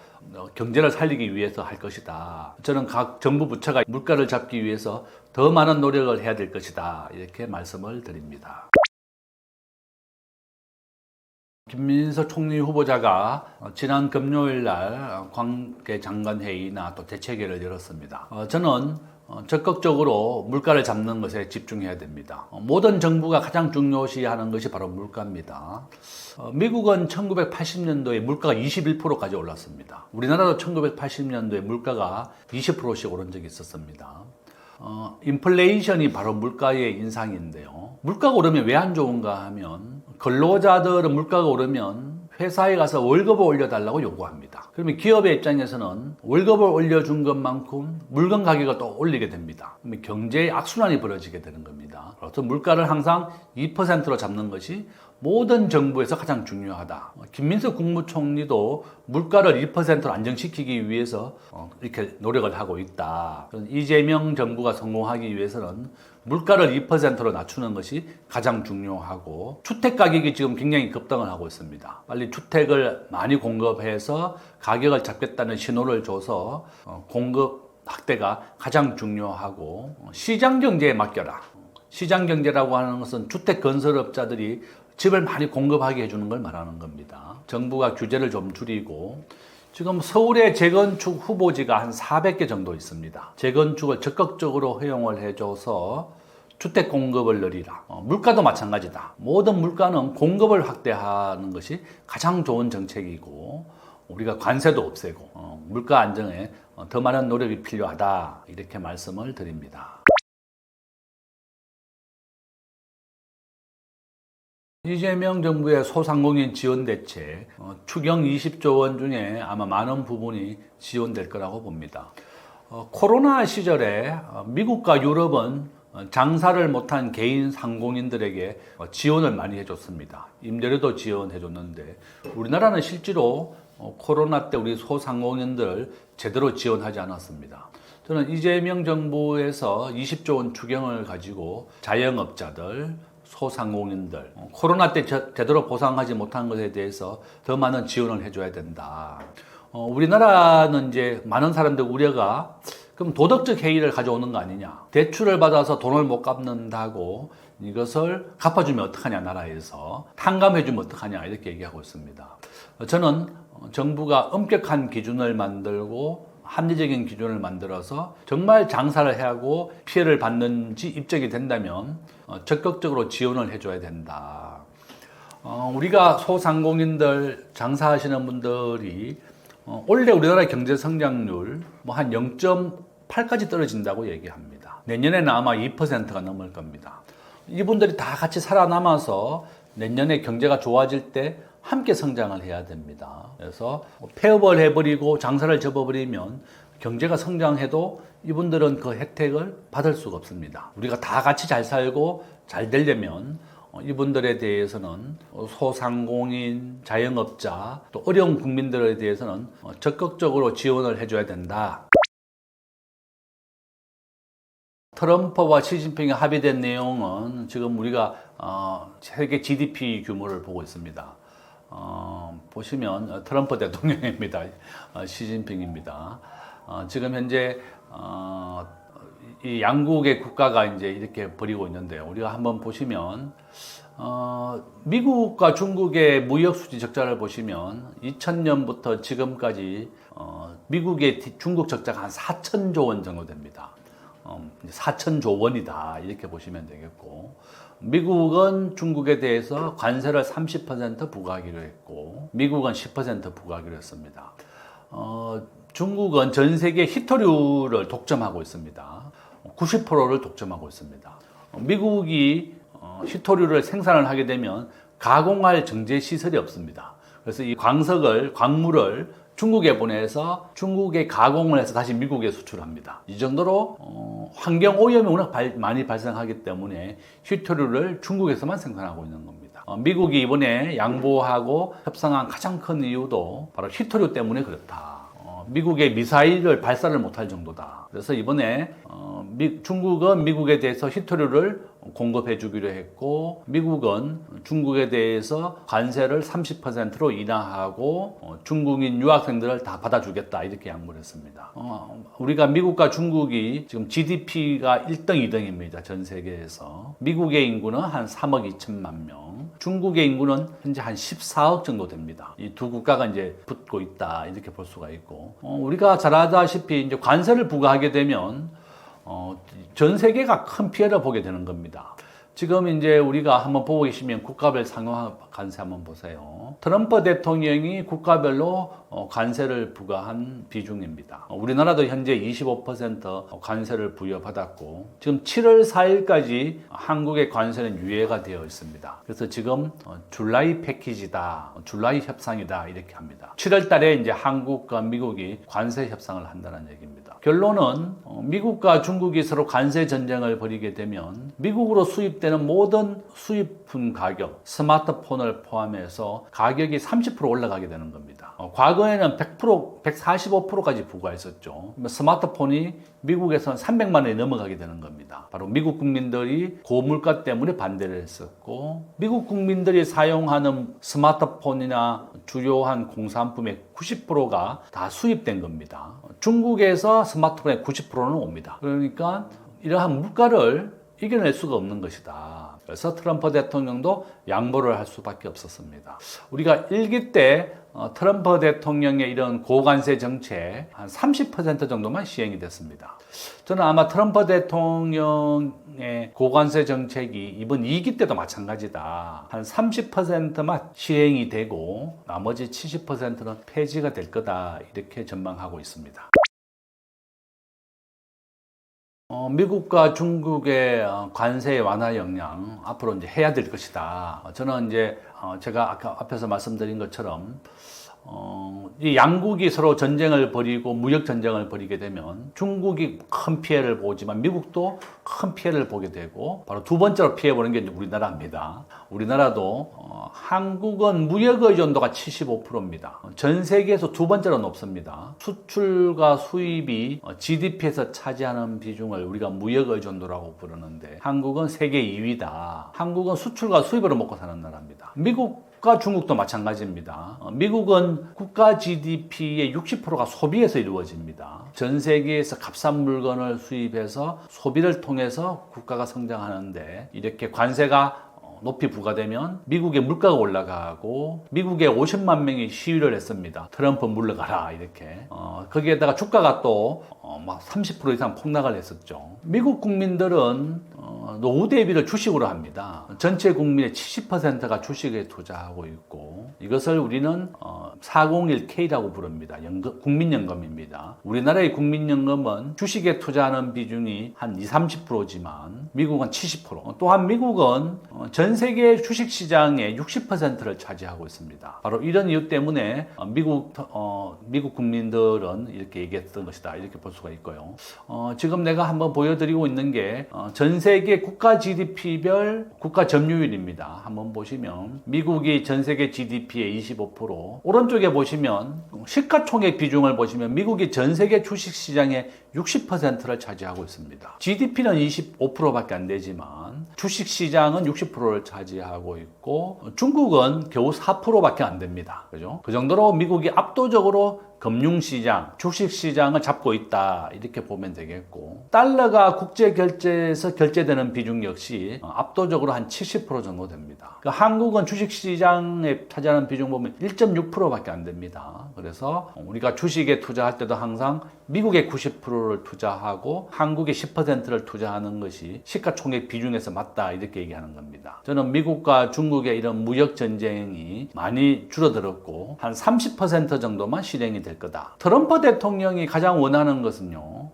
경제를 살리기 위해서 할 것이다. 저는 각 정부 부처가 물가를 잡기 위해서 더 많은 노력을 해야 될 것이다. 이렇게 말씀을 드립니다. 김민석 총리 후보자가 지난 금요일 날 관계장관회의나 또 대책회의를 열었습니다. 저는 적극적으로 물가를 잡는 것에 집중해야 됩니다. 모든 정부가 가장 중요시하는 것이 바로 물가입니다. 미국은 1980년도에 물가가 21%까지 올랐습니다. 우리나라도 1980년도에 물가가 20%씩 오른 적이 있었습니다. 인플레이션이 바로 물가의 인상인데요. 물가가 오르면 왜 안 좋은가 하면 근로자들은 물가가 오르면 회사에 가서 월급을 올려달라고 요구합니다. 그러면 기업의 입장에서는 월급을 올려준 것만큼 물건 가격을 또 올리게 됩니다. 그러면 경제의 악순환이 벌어지게 되는 겁니다. 그래서 물가를 항상 2%로 잡는 것이 모든 정부에서 가장 중요하다. 김민석 국무총리도 물가를 2%로 안정시키기 위해서 이렇게 노력을 하고 있다. 이재명 정부가 성공하기 위해서는 물가를 2%로 낮추는 것이 가장 중요하고, 주택 가격이 지금 굉장히 급등을 하고 있습니다. 빨리 주택을 많이 공급해서 가격을 잡겠다는 신호를 줘서 공급 확대가 가장 중요하고, 시장 경제에 맡겨라. 시장 경제라고 하는 것은 주택 건설업자들이 집을 많이 공급하게 해주는 걸 말하는 겁니다. 정부가 규제를 좀 줄이고, 지금 서울의 재건축 후보지가 한 400개 정도 있습니다. 재건축을 적극적으로 허용을 해줘서 주택 공급을 늘리라. 물가도 마찬가지다. 모든 물가는 공급을 확대하는 것이 가장 좋은 정책이고, 우리가 관세도 없애고 물가 안정에 더 많은 노력이 필요하다. 이렇게 말씀을 드립니다. 이재명 정부의 소상공인 지원 대책, 추경 20조 원 중에 아마 많은 부분이 지원될 거라고 봅니다. 코로나 시절에 미국과 유럽은 장사를 못한 개인 상공인들에게 지원을 많이 해줬습니다. 임대료도 지원해줬는데, 우리나라는 실제로 코로나 때 우리 소상공인들을 제대로 지원하지 않았습니다. 저는 이재명 정부에서 20조 원 추경을 가지고 자영업자들, 소상공인들, 코로나 때 제대로 보상하지 못한 것에 대해서 더 많은 지원을 해줘야 된다. 우리나라는 이제 많은 사람들 우려가, 그럼 도덕적 해이를 가져오는 거 아니냐. 대출을 받아서 돈을 못 갚는다고 이것을 갚아주면 어떡하냐, 나라에서. 탕감해주면 어떡하냐, 이렇게 얘기하고 있습니다. 저는 정부가 엄격한 기준을 만들고 합리적인 기준을 만들어서 정말 장사를 하고 피해를 받는지 입증이 된다면 적극적으로 지원을 해줘야 된다. 우리가 소상공인들, 장사하시는 분들이 올해 우리나라의 경제 성장률 한 0.8까지 떨어진다고 얘기합니다. 내년에는 아마 2%가 넘을 겁니다. 이분들이 다 같이 살아남아서 내년에 경제가 좋아질 때 함께 성장을 해야 됩니다. 그래서 폐업을 해버리고 장사를 접어버리면 경제가 성장해도 이분들은 그 혜택을 받을 수가 없습니다. 우리가 다 같이 잘 살고 잘 되려면 이분들에 대해서는 소상공인, 자영업자, 또 어려운 국민들에 대해서는 적극적으로 지원을 해줘야 된다. 트럼프와 시진핑이 합의된 내용은 지금 우리가 세계 GDP 규모를 보고 있습니다. 보시면 트럼프 대통령입니다. 시진핑입니다. 지금 현재 이 양국의 국가가 이제 이렇게 벌이고 있는데요. 우리가 한번 보시면 미국과 중국의 무역 수지 적자를 보시면 2000년부터 지금까지 미국의 중국 적자가 한 4천조 원 정도 됩니다. 4천조 원이다, 이렇게 보시면 되겠고, 미국은 중국에 대해서 관세를 30% 부과하기로 했고, 미국은 10% 부과하기로 했습니다. 중국은 전 세계 히토류를 독점하고 있습니다. 90%를 독점하고 있습니다. 미국이 히토류를 생산을 하게 되면 가공할 정제 시설이 없습니다. 그래서 이 광물을 중국에 보내서 중국에 가공을 해서 다시 미국에 수출합니다. 이 정도로 환경 오염이 워낙 많이 발생하기 때문에 히토류를 중국에서만 생산하고 있는 겁니다. 미국이 이번에 양보하고 협상한 가장 큰 이유도 바로 히토류 때문에 그렇다. 미국의 미사일을 발사를 못할 정도다. 그래서 이번에 중국은 미국에 대해서 히토류를 공급해 주기로 했고, 미국은 중국에 대해서 관세를 30%로 인하하고 중국인 유학생들을 다 받아주겠다, 이렇게 양보를 했습니다. 우리가 미국과 중국이 지금 GDP가 1등, 2등입니다. 전 세계에서. 미국의 인구는 한 3억 2천만 명, 중국의 인구는 현재 한 14억 정도 됩니다. 이 두 국가가 이제 붙고 있다, 이렇게 볼 수가 있고, 우리가 잘 아다시피 이제 관세를 부과하게 되면 전 세계가 큰 피해를 보게 되는 겁니다. 지금 이제 우리가 한번 보고 계시면 국가별 상용 관세 한번 보세요. 트럼프 대통령이 국가별로 관세를 부과한 비중입니다. 우리나라도 현재 25% 관세를 부여받았고, 지금 7월 4일까지 한국의 관세는 유예가 되어 있습니다. 그래서 지금 줄라이 패키지다, 줄라이 협상이다, 이렇게 합니다. 7월 달에 이제 한국과 미국이 관세 협상을 한다는 얘기입니다. 결론은 미국과 중국이 서로 관세 전쟁을 벌이게 되면 미국으로 수입되는 모든 수입품 가격, 스마트폰을 포함해서 가격이 30% 올라가게 되는 겁니다. 과거에는 100%, 145%까지 부과했었죠. 스마트폰이 미국에서는 300만 원이 넘어가게 되는 겁니다. 바로 미국 국민들이 고물가 때문에 반대를 했었고, 미국 국민들이 사용하는 스마트폰이나 주요한 공산품의 90%가 다 수입된 겁니다. 중국에서 스마트폰의 90%는 옵니다. 그러니까 이러한 물가를 이겨낼 수가 없는 것이다. 그래서 트럼프 대통령도 양보를 할 수밖에 없었습니다. 우리가 1기 때 트럼프 대통령의 이런 고관세 정책 한 30% 정도만 시행이 됐습니다. 저는 아마 트럼프 대통령의 고관세 정책이 이번 2기 때도 마찬가지다. 한 30%만 시행이 되고 나머지 70%는 폐지가 될 거다, 이렇게 전망하고 있습니다. 미국과 중국의 관세 완화 역량 앞으로 이제 해야 될 것이다. 저는 이제 제가 아까 앞에서 말씀드린 것처럼 이 양국이 서로 전쟁을 벌이고 무역 전쟁을 벌이게 되면 중국이 큰 피해를 보지만 미국도 큰 피해를 보게 되고, 바로 두 번째로 피해 보는 게 이제 우리나라입니다. 우리나라도 한국은 무역 의존도가 75%입니다. 전 세계에서 두 번째로 높습니다. 수출과 수입이 GDP에서 차지하는 비중을 우리가 무역 의존도라고 부르는데, 한국은 세계 2위다. 한국은 수출과 수입으로 먹고 사는 나라입니다. 미국과 중국도 마찬가지입니다. 미국은 국가 GDP의 60%가 소비에서 이루어집니다. 전 세계에서 값싼 물건을 수입해서 소비를 통해서 국가가 성장하는데, 이렇게 관세가 높이 부과되면 미국의 물가가 올라가고, 미국에 50만 명이 시위를 했습니다. 트럼프 물러가라, 이렇게. 거기에다가 주가가 또 막 30% 이상 폭락을 했었죠. 미국 국민들은 노후 대비를 주식으로 합니다. 전체 국민의 70%가 주식에 투자하고 있고, 이것을 우리는 401k라고 부릅니다. 국민연금입니다. 우리나라의 국민연금은 주식에 투자하는 비중이 한 20-30%지만 미국은 70%. 또한 미국은 전 세계 주식시장의 60%를 차지하고 있습니다. 바로 이런 이유 때문에 미국 국민들은 이렇게 얘기했던 것이다, 이렇게 볼 수가 있고요. 지금 내가 한번 보여드리고 있는 게 전 세계 국가 GDP별 국가 점유율입니다. 한번 보시면 미국이 전 세계 GDP의 25%, 오른쪽에 보시면 시가총액 비중을 보시면 미국이 전 세계 주식시장의 60%를 차지하고 있습니다. GDP는 25%밖에 안 되지만 주식시장은 60%를 차지하고 있고, 중국은 겨우 4%밖에 안 됩니다. 그죠? 그 정도로 미국이 압도적으로 금융시장, 주식시장을 잡고 있다, 이렇게 보면 되겠고, 달러가 국제결제에서 결제되는 비중 역시 압도적으로 한 70% 정도 됩니다. 한국은 주식시장에 차지하는 비중 보면 1.6%밖에 안 됩니다. 그래서 우리가 주식에 투자할 때도 항상 미국의 90%를 투자하고 한국의 10%를 투자하는 것이 시가총액 비중에서 맞다, 이렇게 얘기하는 겁니다. 저는 미국과 중국의 이런 무역 전쟁이 많이 줄어들었고 한 30% 정도만 실행이 될 거다. 트럼프 대통령이 가장 원하는 것은요,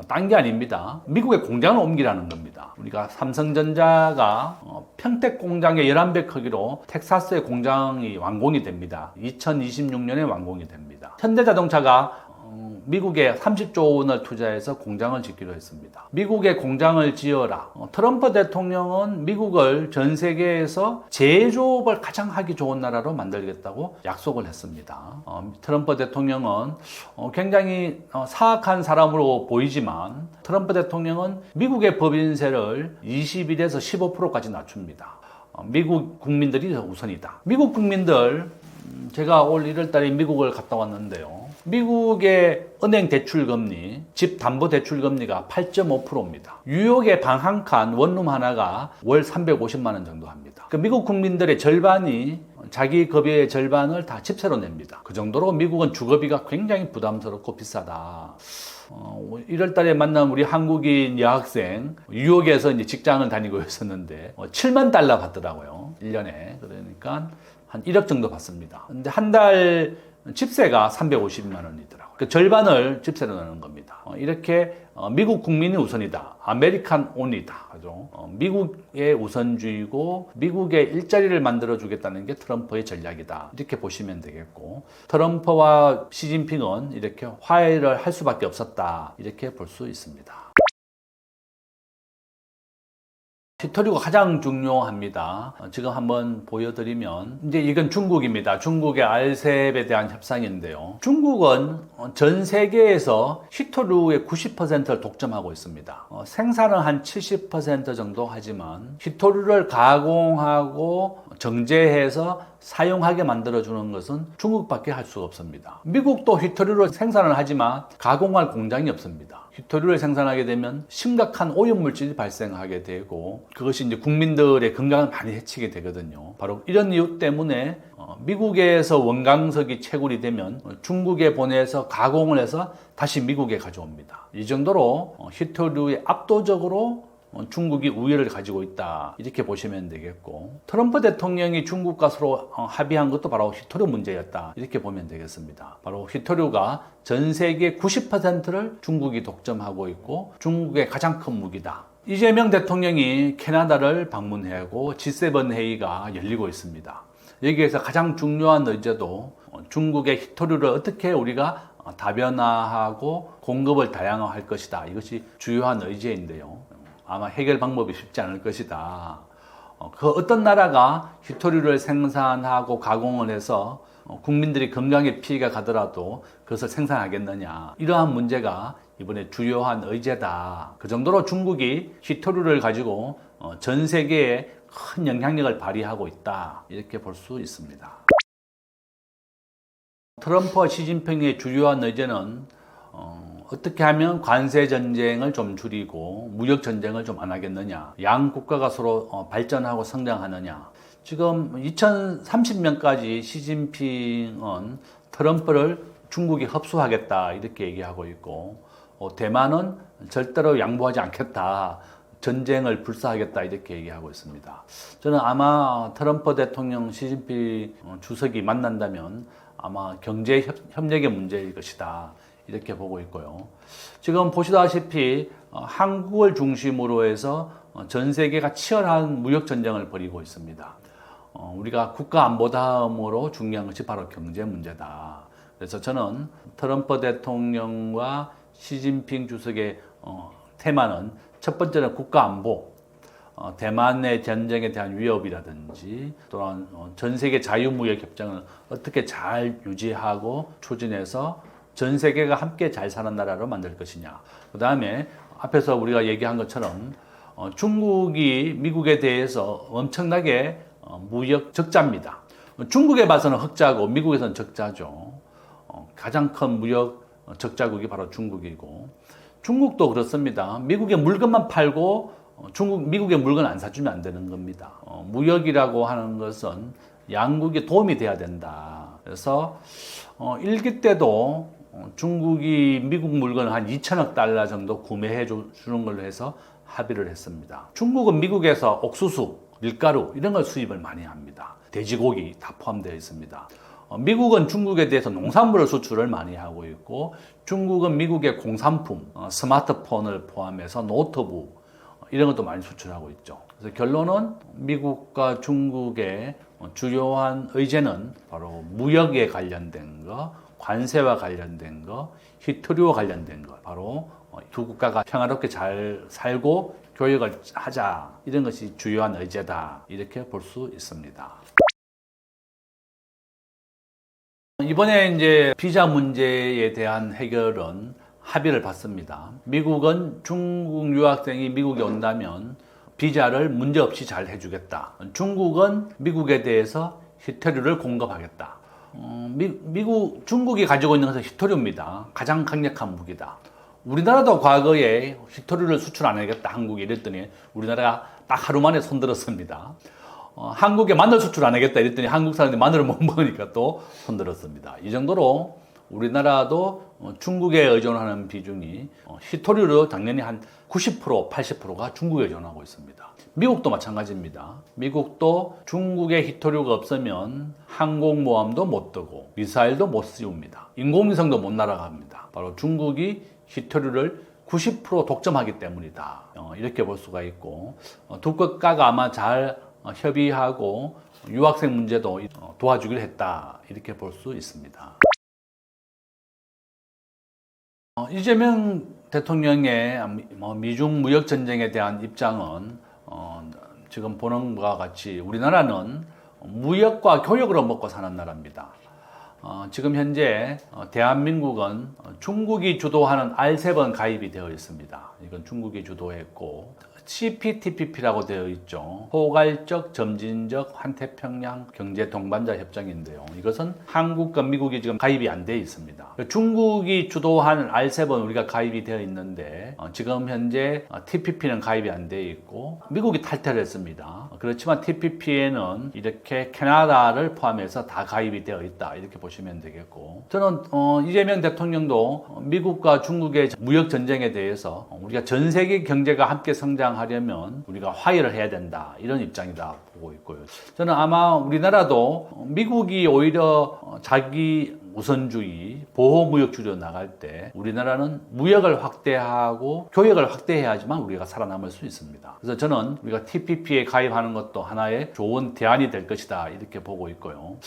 딴 게 아닙니다. 미국의 공장을 옮기라는 겁니다. 우리가 삼성전자가 평택 공장의 11배 크기로 텍사스의 공장이 완공이 됩니다. 2026년에 완공이 됩니다. 현대자동차가 미국에 30조 원을 투자해서 공장을 짓기로 했습니다. 미국에 공장을 지어라. 트럼프 대통령은 미국을 전 세계에서 제조업을 가장 하기 좋은 나라로 만들겠다고 약속을 했습니다. 트럼프 대통령은 굉장히 사악한 사람으로 보이지만 트럼프 대통령은 미국의 법인세를 21에서 15%까지 낮춥니다. 미국 국민들이 우선이다. 미국 국민들, 제가 올 1월 달에 미국을 갔다 왔는데요. 미국의 은행 대출 금리, 집 담보 대출 금리가 8.5%입니다. 뉴욕의 방 한 칸, 원룸 하나가 월 350만 원 정도 합니다. 그러니까 미국 국민들의 절반이 자기 급여의 절반을 다 집세로 냅니다. 그 정도로 미국은 주거비가 굉장히 부담스럽고 비싸다. 1월 달에 만난 우리 한국인 여학생, 뉴욕에서 이제 직장을 다니고 있었는데, 7만 달러 받더라고요. 1년에. 그러니까 한 1억 정도 받습니다. 근데 한 달 집세가 350만 원이더라고요. 그 절반을 집세로 내는 겁니다. 이렇게 미국 국민이 우선이다. 아메리칸 온이다. 그죠? 미국의 우선주의고 미국의 일자리를 만들어주겠다는 게 트럼프의 전략이다. 이렇게 보시면 되겠고, 트럼프와 시진핑은 이렇게 화해를 할 수밖에 없었다. 이렇게 볼 수 있습니다. 히토류가 가장 중요합니다. 지금 한번 보여드리면, 이제 이건 중국입니다. 중국의 RCEP에 대한 협상인데요. 중국은 전 세계에서 히토류의 90%를 독점하고 있습니다. 생산은 한 70% 정도 하지만 히토류를 가공하고 정제해서 사용하게 만들어주는 것은 중국밖에 할 수가 없습니다. 미국도 히토류를 생산을 하지만 가공할 공장이 없습니다. 히토류를 생산하게 되면 심각한 오염물질이 발생하게 되고 그것이 이제 국민들의 건강을 많이 해치게 되거든요. 바로 이런 이유 때문에 미국에서 원광석이 채굴이 되면 중국에 보내서 가공을 해서 다시 미국에 가져옵니다. 이 정도로 히토류에 압도적으로 중국이 우위를 가지고 있다. 이렇게 보시면 되겠고, 트럼프 대통령이 중국과 서로 합의한 것도 바로 히토류 문제였다. 이렇게 보면 되겠습니다. 바로 히토류가 전 세계 90%를 중국이 독점하고 있고 중국의 가장 큰 무기다. 이재명 대통령이 캐나다를 방문하고 G7 회의가 열리고 있습니다. 여기에서 가장 중요한 의제도 중국의 히토류를 어떻게 우리가 다변화하고 공급을 다양화할 것이다. 이것이 주요한 의제인데요. 아마 해결 방법이 쉽지 않을 것이다. 그 어떤 나라가 히토류를 생산하고 가공을 해서 국민들이 건강에 피해가 가더라도 그것을 생산하겠느냐. 이러한 문제가 이번에 주요한 의제다. 그 정도로 중국이 히토류를 가지고 전 세계에 큰 영향력을 발휘하고 있다. 이렇게 볼 수 있습니다. 트럼프와 시진핑의 주요한 의제는 어떻게 하면 관세 전쟁을 좀 줄이고 무역 전쟁을 좀 안 하겠느냐. 양 국가가 서로 발전하고 성장하느냐. 지금 2030년까지 시진핑은 트럼프를 중국이 흡수하겠다 이렇게 얘기하고 있고, 대만은 절대로 양보하지 않겠다. 전쟁을 불사하겠다 이렇게 얘기하고 있습니다. 저는 아마 트럼프 대통령 시진핑 주석이 만난다면 아마 경제 협력의 문제일 것이다. 이렇게 보고 있고요. 지금 보시다시피 한국을 중심으로 해서 전 세계가 치열한 무역 전쟁을 벌이고 있습니다. 우리가 국가 안보 다음으로 중요한 것이 바로 경제 문제다. 그래서 저는 트럼프 대통령과 시진핑 주석의 테마는 첫 번째는 국가 안보, 대만의 전쟁에 대한 위협이라든지 또한 전 세계 자유무역 협정을 어떻게 잘 유지하고 추진해서 전 세계가 함께 잘 사는 나라로 만들 것이냐. 그 다음에 앞에서 우리가 얘기한 것처럼 중국이 미국에 대해서 엄청나게 무역 적자입니다. 중국에 봐서는 흑자고 미국에서는 적자죠. 가장 큰 무역 적자국이 바로 중국이고, 중국도 그렇습니다. 미국의 물건만 팔고 미국의 물건 안 사주면 안 되는 겁니다. 무역이라고 하는 것은 양국이 도움이 돼야 된다. 그래서 1기 때도 중국이 미국 물건을 한 2천억 달러 정도 구매해 주는 걸로 해서 합의를 했습니다. 중국은 미국에서 옥수수, 밀가루 이런 걸 수입을 많이 합니다. 돼지고기 다 포함되어 있습니다. 미국은 중국에 대해서 농산물을 수출을 많이 하고 있고, 중국은 미국의 공산품, 스마트폰을 포함해서 노트북 이런 것도 많이 수출하고 있죠. 그래서 결론은 미국과 중국의 주요한 의제는 바로 무역에 관련된 거, 관세와 관련된 거, 히토류와 관련된 것, 바로 두 국가가 평화롭게 잘 살고 교역을 하자, 이런 것이 주요한 의제다, 이렇게 볼 수 있습니다. 이번에 이제 비자 문제에 대한 해결은 합의를 받습니다. 미국은 중국 유학생이 미국에 온다면 비자를 문제없이 잘 해주겠다. 중국은 미국에 대해서 히토류를 공급하겠다. 중국이 가지고 있는 것은 히토류입니다. 가장 강력한 무기다. 우리나라도 과거에 히토류를 수출 안 하겠다, 한국이 이랬더니 우리나라가 딱 하루 만에 손들었습니다. 한국에 마늘 수출 안 하겠다 이랬더니 한국 사람들이 마늘을 못 먹으니까 또 손들었습니다. 이 정도로 우리나라도 중국에 의존하는 비중이 히토류로 당연히 한 90%, 80%가 중국에 의존하고 있습니다. 미국도 마찬가지입니다. 미국도 중국에 히토류가 없으면 항공모함도 못 뜨고 미사일도 못 씌웁니다. 인공위성도 못 날아갑니다. 바로 중국이 히토류를 90% 독점하기 때문이다. 이렇게 볼 수가 있고, 두 국가가 아마 잘 협의하고 유학생 문제도 도와주기로 했다, 이렇게 볼 수 있습니다. 이재명 대통령의 미중 무역 전쟁에 대한 입장은 지금 보는 것과 같이 우리나라는 무역과 교역으로 먹고 사는 나라입니다. 지금 현재 대한민국은 중국이 주도하는 RCEP은 가입이 되어 있습니다. 이건 중국이 주도했고, CPTPP라고 되어 있죠. 포괄적 점진적 환태평양 경제 동반자 협정인데요. 이것은 한국과 미국이 지금 가입이 안 되어 있습니다. 중국이 주도하는 RCEP은 우리가 가입이 되어 있는데 지금 현재 TPP는 가입이 안 되어 있고 미국이 탈퇴를 했습니다. 그렇지만 TPP에는 이렇게 캐나다를 포함해서 다 가입이 되어 있다, 이렇게 보시면 되겠고, 저는 이재명 대통령도 미국과 중국의 무역 전쟁에 대해서 우리가 전 세계 경제가 함께 성장하려면 우리가 화해를 해야 된다, 이런 입장이다 보고 있고요. 저는 아마 우리나라도 미국이 오히려 자기 우선주의, 보호무역주의로 나갈 때 우리나라는 무역을 확대하고 교역을 확대해야지만 우리가 살아남을 수 있습니다. 그래서 저는 우리가 TPP에 가입하는 것도 하나의 좋은 대안이 될 것이다, 이렇게 보고 있고요.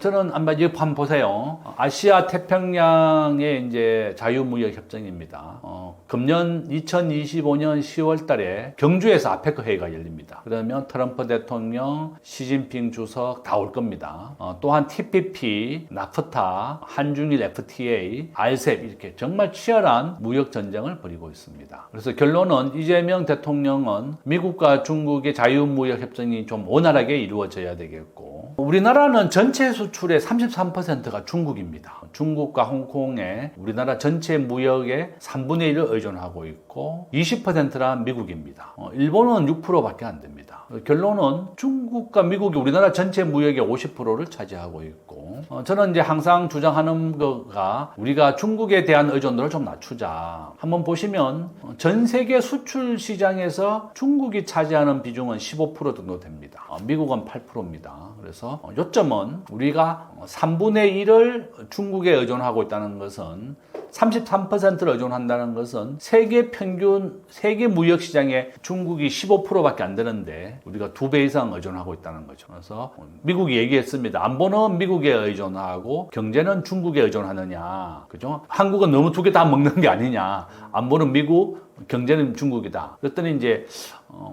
저는 한번 보세요. 아시아 태평양의 이제 자유무역 협정입니다. 금년 2025년 10월 달에 경주에서 아페크 회의가 열립니다. 그러면 트럼프 대통령, 시진핑 주석 다 올 겁니다. 또한 TPP, 나프타, 한중일 FTA, RCEP, 이렇게 정말 치열한 무역 전쟁을 벌이고 있습니다. 그래서 결론은 이재명 대통령은 미국과 중국의 자유무역 협정이 좀 원활하게 이루어져야 되겠고, 우리나라는 전체 수출의 33%가 중국입니다. 중국과 홍콩에 우리나라 전체 무역의 3분의 1을 의존하고 있고 20%란 미국입니다. 일본은 6%밖에 안 됩니다. 결론은 중국과 미국이 우리나라 전체 무역의 50%를 차지하고 있고, 저는 이제 항상 주장하는 거가 우리가 중국에 대한 의존도를 좀 낮추자. 한번 보시면 전 세계 수출 시장에서 중국이 차지하는 비중은 15% 정도 됩니다. 미국은 8%입니다. 그래서 요점은 우리가 3분의 1을 중국에 의존하고 있다는 것은, 33%를 의존한다는 것은 세계 평균, 세계 무역 시장에 중국이 15%밖에 안 되는데 우리가 2배 이상 의존하고 있다는 거죠. 그래서 미국이 얘기했습니다. 안보는 미국에 의존하고 경제는 중국에 의존하느냐, 그죠? 한국은 너무 두 개 다 먹는 게 아니냐. 안보는 미국, 경제는 중국이다. 그랬더니 이제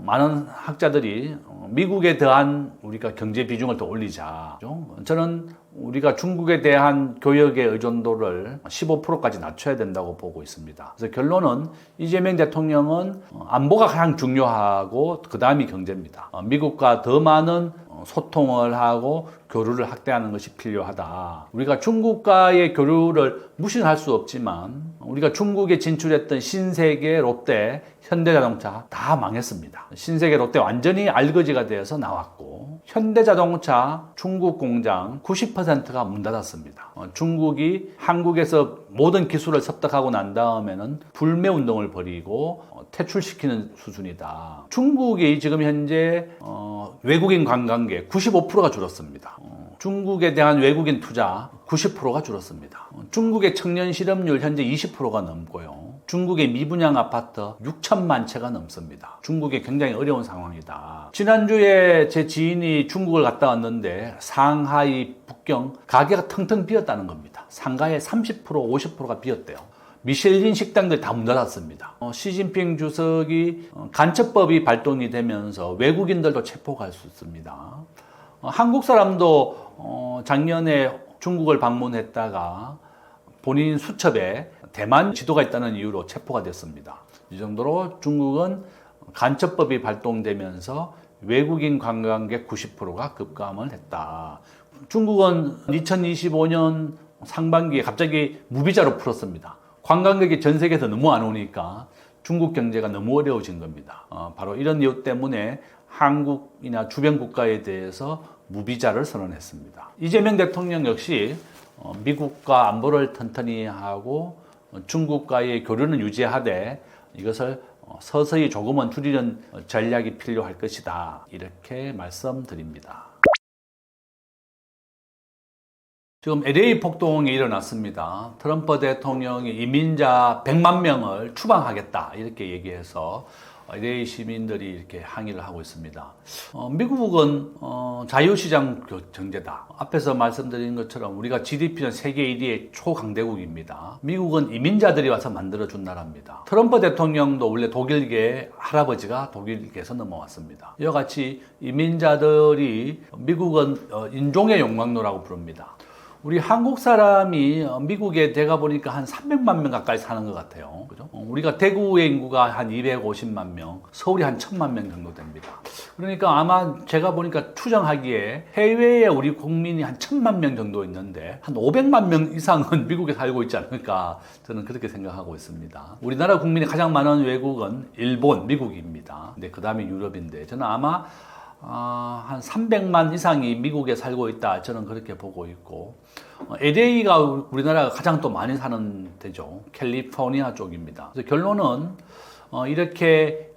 많은 학자들이 미국에 대한 우리가 경제 비중을 더 올리자. 그죠? 저는 우리가 중국에 대한 교역의 의존도를 15%까지 낮춰야 된다고 보고 있습니다. 그래서 결론은 이재명 대통령은 안보가 가장 중요하고 그 다음이 경제입니다. 미국과 더 많은 소통을 하고 교류를 확대하는 것이 필요하다. 우리가 중국과의 교류를 무시할 수 없지만 우리가 중국에 진출했던 신세계, 롯데, 현대자동차 다 망했습니다. 신세계, 롯데 완전히 알거지가 되어서 나왔고, 현대자동차 중국 공장 90%가 문 닫았습니다. 중국이 한국에서 모든 기술을 습득하고 난 다음에는 불매 운동을 벌이고 퇴출시키는 수준이다. 중국이 지금 현재 외국인 관광객 95%가 줄었습니다. 중국에 대한 외국인 투자 90%가 줄었습니다. 중국의 청년 실업률 현재 20%가 넘고요. 중국의 미분양 아파트 6천만 채가 넘습니다. 중국이 굉장히 어려운 상황이다. 지난주에 제 지인이 중국을 갔다 왔는데 상하이, 북경 가게가 텅텅 비었다는 겁니다. 상가에 30%, 50%가 비었대요. 미슐린 식당들 다 문 닫았습니다. 시진핑 주석이 간첩법이 발동이 되면서 외국인들도 체포할 수 있습니다. 한국 사람도 작년에 중국을 방문했다가 본인 수첩에 대만 지도가 있다는 이유로 체포가 됐습니다. 이 정도로 중국은 간첩법이 발동되면서 외국인 관광객 90%가 급감을 했다. 중국은 2025년 상반기에 갑자기 무비자로 풀었습니다. 관광객이 전 세계에서 너무 안 오니까 중국 경제가 너무 어려워진 겁니다. 바로 이런 이유 때문에 한국이나 주변 국가에 대해서 무비자를 선언했습니다. 이재명 대통령 역시 미국과 안보를 튼튼히 하고 중국과의 교류는 유지하되 이것을 서서히 조금은 줄이는 전략이 필요할 것이다. 이렇게 말씀드립니다. 지금 LA 폭동이 일어났습니다. 트럼프 대통령이 이민자 100만 명을 추방하겠다 이렇게 얘기해서 LA 시민들이 이렇게 항의를 하고 있습니다. 미국은 자유시장 경제다. 앞에서 말씀드린 것처럼 우리가 GDP는 세계 1위의 초강대국입니다. 미국은 이민자들이 와서 만들어준 나라입니다. 트럼프 대통령도 원래 독일계 할아버지가 독일계에서 넘어왔습니다. 이와 같이 이민자들이 미국은 인종의 욕망로라고 부릅니다. 우리 한국 사람이 미국에 대가 보니까 한 300만 명 가까이 사는 것 같아요. 그죠? 우리가 대구의 인구가 한 250만 명, 서울이 한 1000만 명 정도 됩니다. 그러니까 아마 제가 보니까 추정하기에 해외에 우리 국민이 한 1000만 명 정도 있는데 한 500만 명 이상은 미국에 살고 있지 않을까 저는 그렇게 생각하고 있습니다. 우리나라 국민이 가장 많은 외국은 일본, 미국입니다. 근데 그 다음에 유럽인데 저는 아마 한 300만 이상이 미국에 살고 있다. 저는 그렇게 보고 있고 LA가 우리나라가 가장 또 많이 사는 데죠. 캘리포니아 쪽입니다. 그래서 결론은 이렇게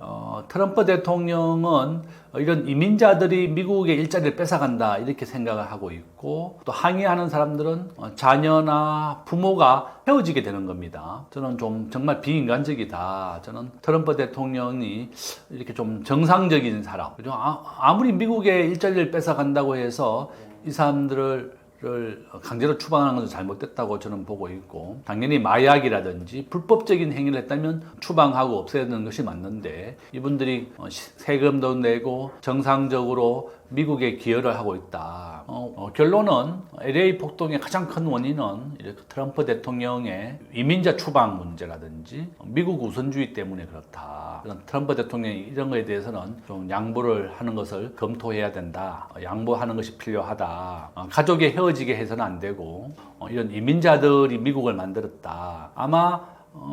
트럼프 대통령은 이런 이민자들이 미국의 일자리를 뺏어간다 이렇게 생각을 하고 있고 또 항의하는 사람들은 자녀나 부모가 헤어지게 되는 겁니다. 저는 좀 정말 비인간적이다. 저는 트럼프 대통령이 이렇게 좀 정상적인 사람, 그죠? 아무리 미국의 일자리를 뺏어간다고 해서 이 사람들을 강제로 추방하는 것은 잘못됐다고 저는 보고 있고 당연히 마약이라든지 불법적인 행위를 했다면 추방하고 없애는 것이 맞는데 이분들이 세금도 내고 정상적으로 미국에 기여를 하고 있다. 결론은 LA 폭동의 가장 큰 원인은 이렇게 트럼프 대통령의 이민자 추방 문제라든지 미국 우선주의 때문에 그렇다. 트럼프 대통령이 이런 거에 대해서는 좀 양보를 하는 것을 검토해야 된다. 양보하는 것이 필요하다. 가족이 헤어지게 해서는 안 되고 이런 이민자들이 미국을 만들었다. 아마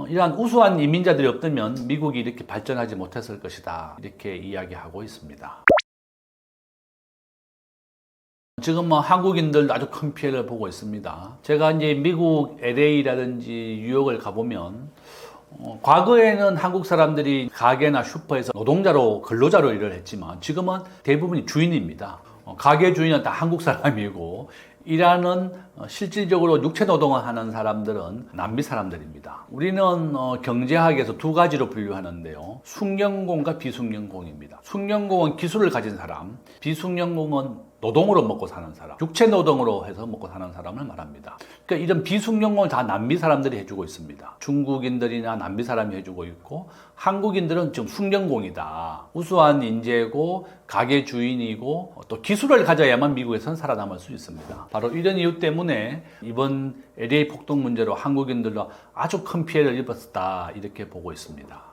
이러한 우수한 이민자들이 없다면 미국이 이렇게 발전하지 못했을 것이다. 이렇게 이야기하고 있습니다. 지금 한국인들도 아주 큰 피해를 보고 있습니다. 제가 이제 미국 LA라든지 뉴욕을 가보면 과거에는 한국 사람들이 가게나 슈퍼에서 노동자로 근로자로 일을 했지만 지금은 대부분이 주인입니다. 가게 주인은 다 한국 사람이고 일하는 실질적으로 육체 노동을 하는 사람들은 남미 사람들입니다. 우리는 경제학에서 두 가지로 분류하는데요. 숙련공과 비숙련공입니다. 숙련공은 기술을 가진 사람, 비숙련공은 노동으로 먹고 사는 사람, 육체 노동으로 해서 먹고 사는 사람을 말합니다. 그러니까 이런 비숙련공을 다 남미 사람들이 해주고 있습니다. 중국인들이나 남미 사람이 해주고 있고 한국인들은 지금 숙련공이다. 우수한 인재고 가게 주인이고 또 기술을 가져야만 미국에서는 살아남을 수 있습니다. 바로 이런 이유 때문에 이번 LA 폭동 문제로 한국인들도 아주 큰 피해를 입었다 이렇게 보고 있습니다.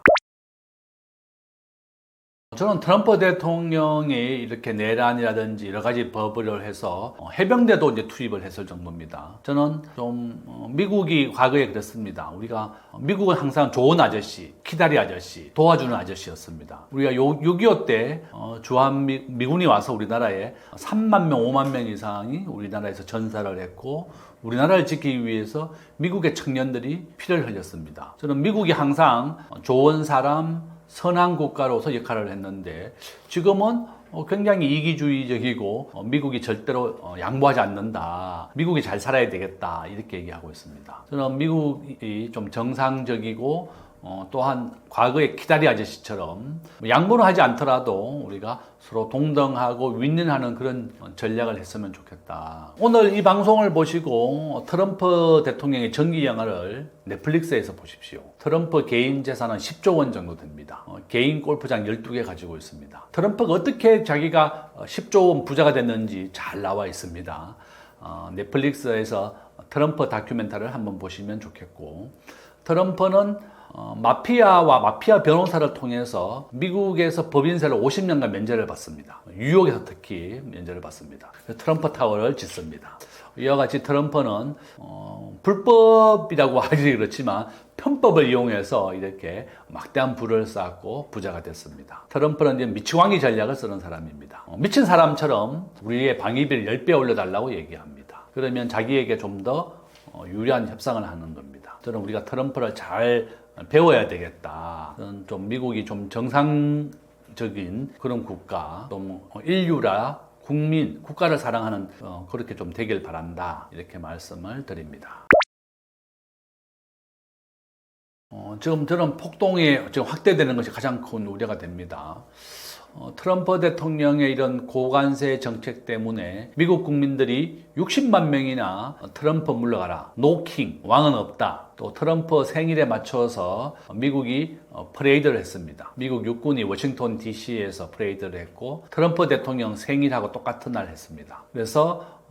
저는 트럼프 대통령이 이렇게 내란이라든지 여러 가지 법을 해서 해병대도 이제 투입을 했을 정도입니다. 저는 좀 미국이 과거에 그랬습니다. 우리가 미국은 항상 좋은 아저씨, 키다리 아저씨, 도와주는 아저씨였습니다. 우리가 6.25 때 주한미군이 와서 우리나라에 3만 명, 5만 명 이상이 우리나라에서 전사를 했고 우리나라를 지키기 위해서 미국의 청년들이 피를 흘렸습니다. 저는 미국이 항상 좋은 사람, 선한 국가로서 역할을 했는데 지금은 굉장히 이기주의적이고 미국이 절대로 양보하지 않는다. 미국이 잘 살아야 되겠다. 이렇게 얘기하고 있습니다. 저는 미국이 좀 정상적이고 또한 과거의 기다리 아저씨처럼 양보는 하지 않더라도 우리가 서로 동등하고 윈윈하는 그런 전략을 했으면 좋겠다. 오늘 이 방송을 보시고 트럼프 대통령의 정기 영화를 넷플릭스에서 보십시오. 트럼프 개인 재산은 10조 원 정도 됩니다. 개인 골프장 12개 가지고 있습니다. 트럼프가 어떻게 자기가 10조 원 부자가 됐는지 잘 나와 있습니다. 넷플릭스에서 트럼프 다큐멘터리를 한번 보시면 좋겠고, 트럼프는 마피아와 마피아 변호사를 통해서 미국에서 법인세를 50년간 면제를 받습니다. 뉴욕에서 특히 면제를 받습니다. 트럼프 타워를 짓습니다. 이와 같이 트럼프는 불법이라고 하기 그렇지만 편법을 이용해서 이렇게 막대한 부를 쌓고 부자가 됐습니다. 트럼프는 이제 미치광이 전략을 쓰는 사람입니다. 미친 사람처럼 우리의 방위비를 10배 올려달라고 얘기합니다. 그러면 자기에게 좀 더 유리한 협상을 하는 겁니다. 저는 우리가 트럼프를 잘 배워야 되겠다. 좀 미국이 좀 정상적인 그런 국가, 좀 인류라 국민, 국가를 사랑하는 그렇게 좀 되길 바란다. 이렇게 말씀을 드립니다. 지금 저는 폭동이 지금 확대되는 것이 가장 큰 우려가 됩니다. 트럼프 대통령의 이런 고관세 정책 때문에 미국 국민들이 60만 명이나 트럼프 물러가라, 노킹, 왕은 없다. 또 트럼프 생일에 맞춰서 미국이 퍼레이드를 했습니다. 미국 육군이 워싱턴 DC에서 퍼레이드를 했고 트럼프 대통령 생일하고 똑같은 날 했습니다. 그래서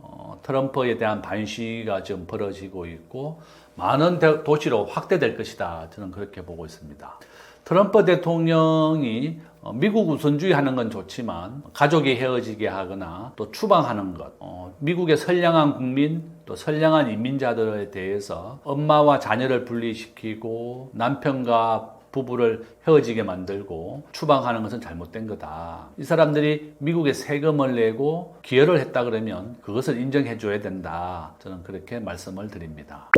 트럼프에 대한 반시가 지금 벌어지고 있고 많은 도시로 확대될 것이다. 저는 그렇게 보고 있습니다. 트럼프 대통령이 미국 우선주의 하는 건 좋지만 가족이 헤어지게 하거나 또 추방하는 것, 미국의 선량한 국민 또 선량한 이민자들에 대해서 엄마와 자녀를 분리시키고 남편과 부부를 헤어지게 만들고 추방하는 것은 잘못된 거다. 이 사람들이 미국에 세금을 내고 기여를 했다 그러면 그것을 인정해 줘야 된다. 저는 그렇게 말씀을 드립니다.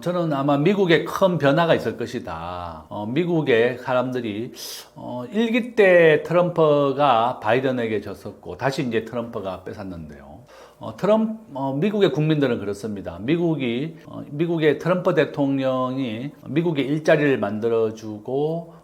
저는 아마 미국에 큰 변화가 있을 것이다. 미국의 사람들이 1기 때 트럼프가 바이든에게 졌었고 다시 이제 트럼프가 뺏었는데요. 미국의 국민들은 그렇습니다. 미국의 트럼프 대통령이 미국의 일자리를 만들어주고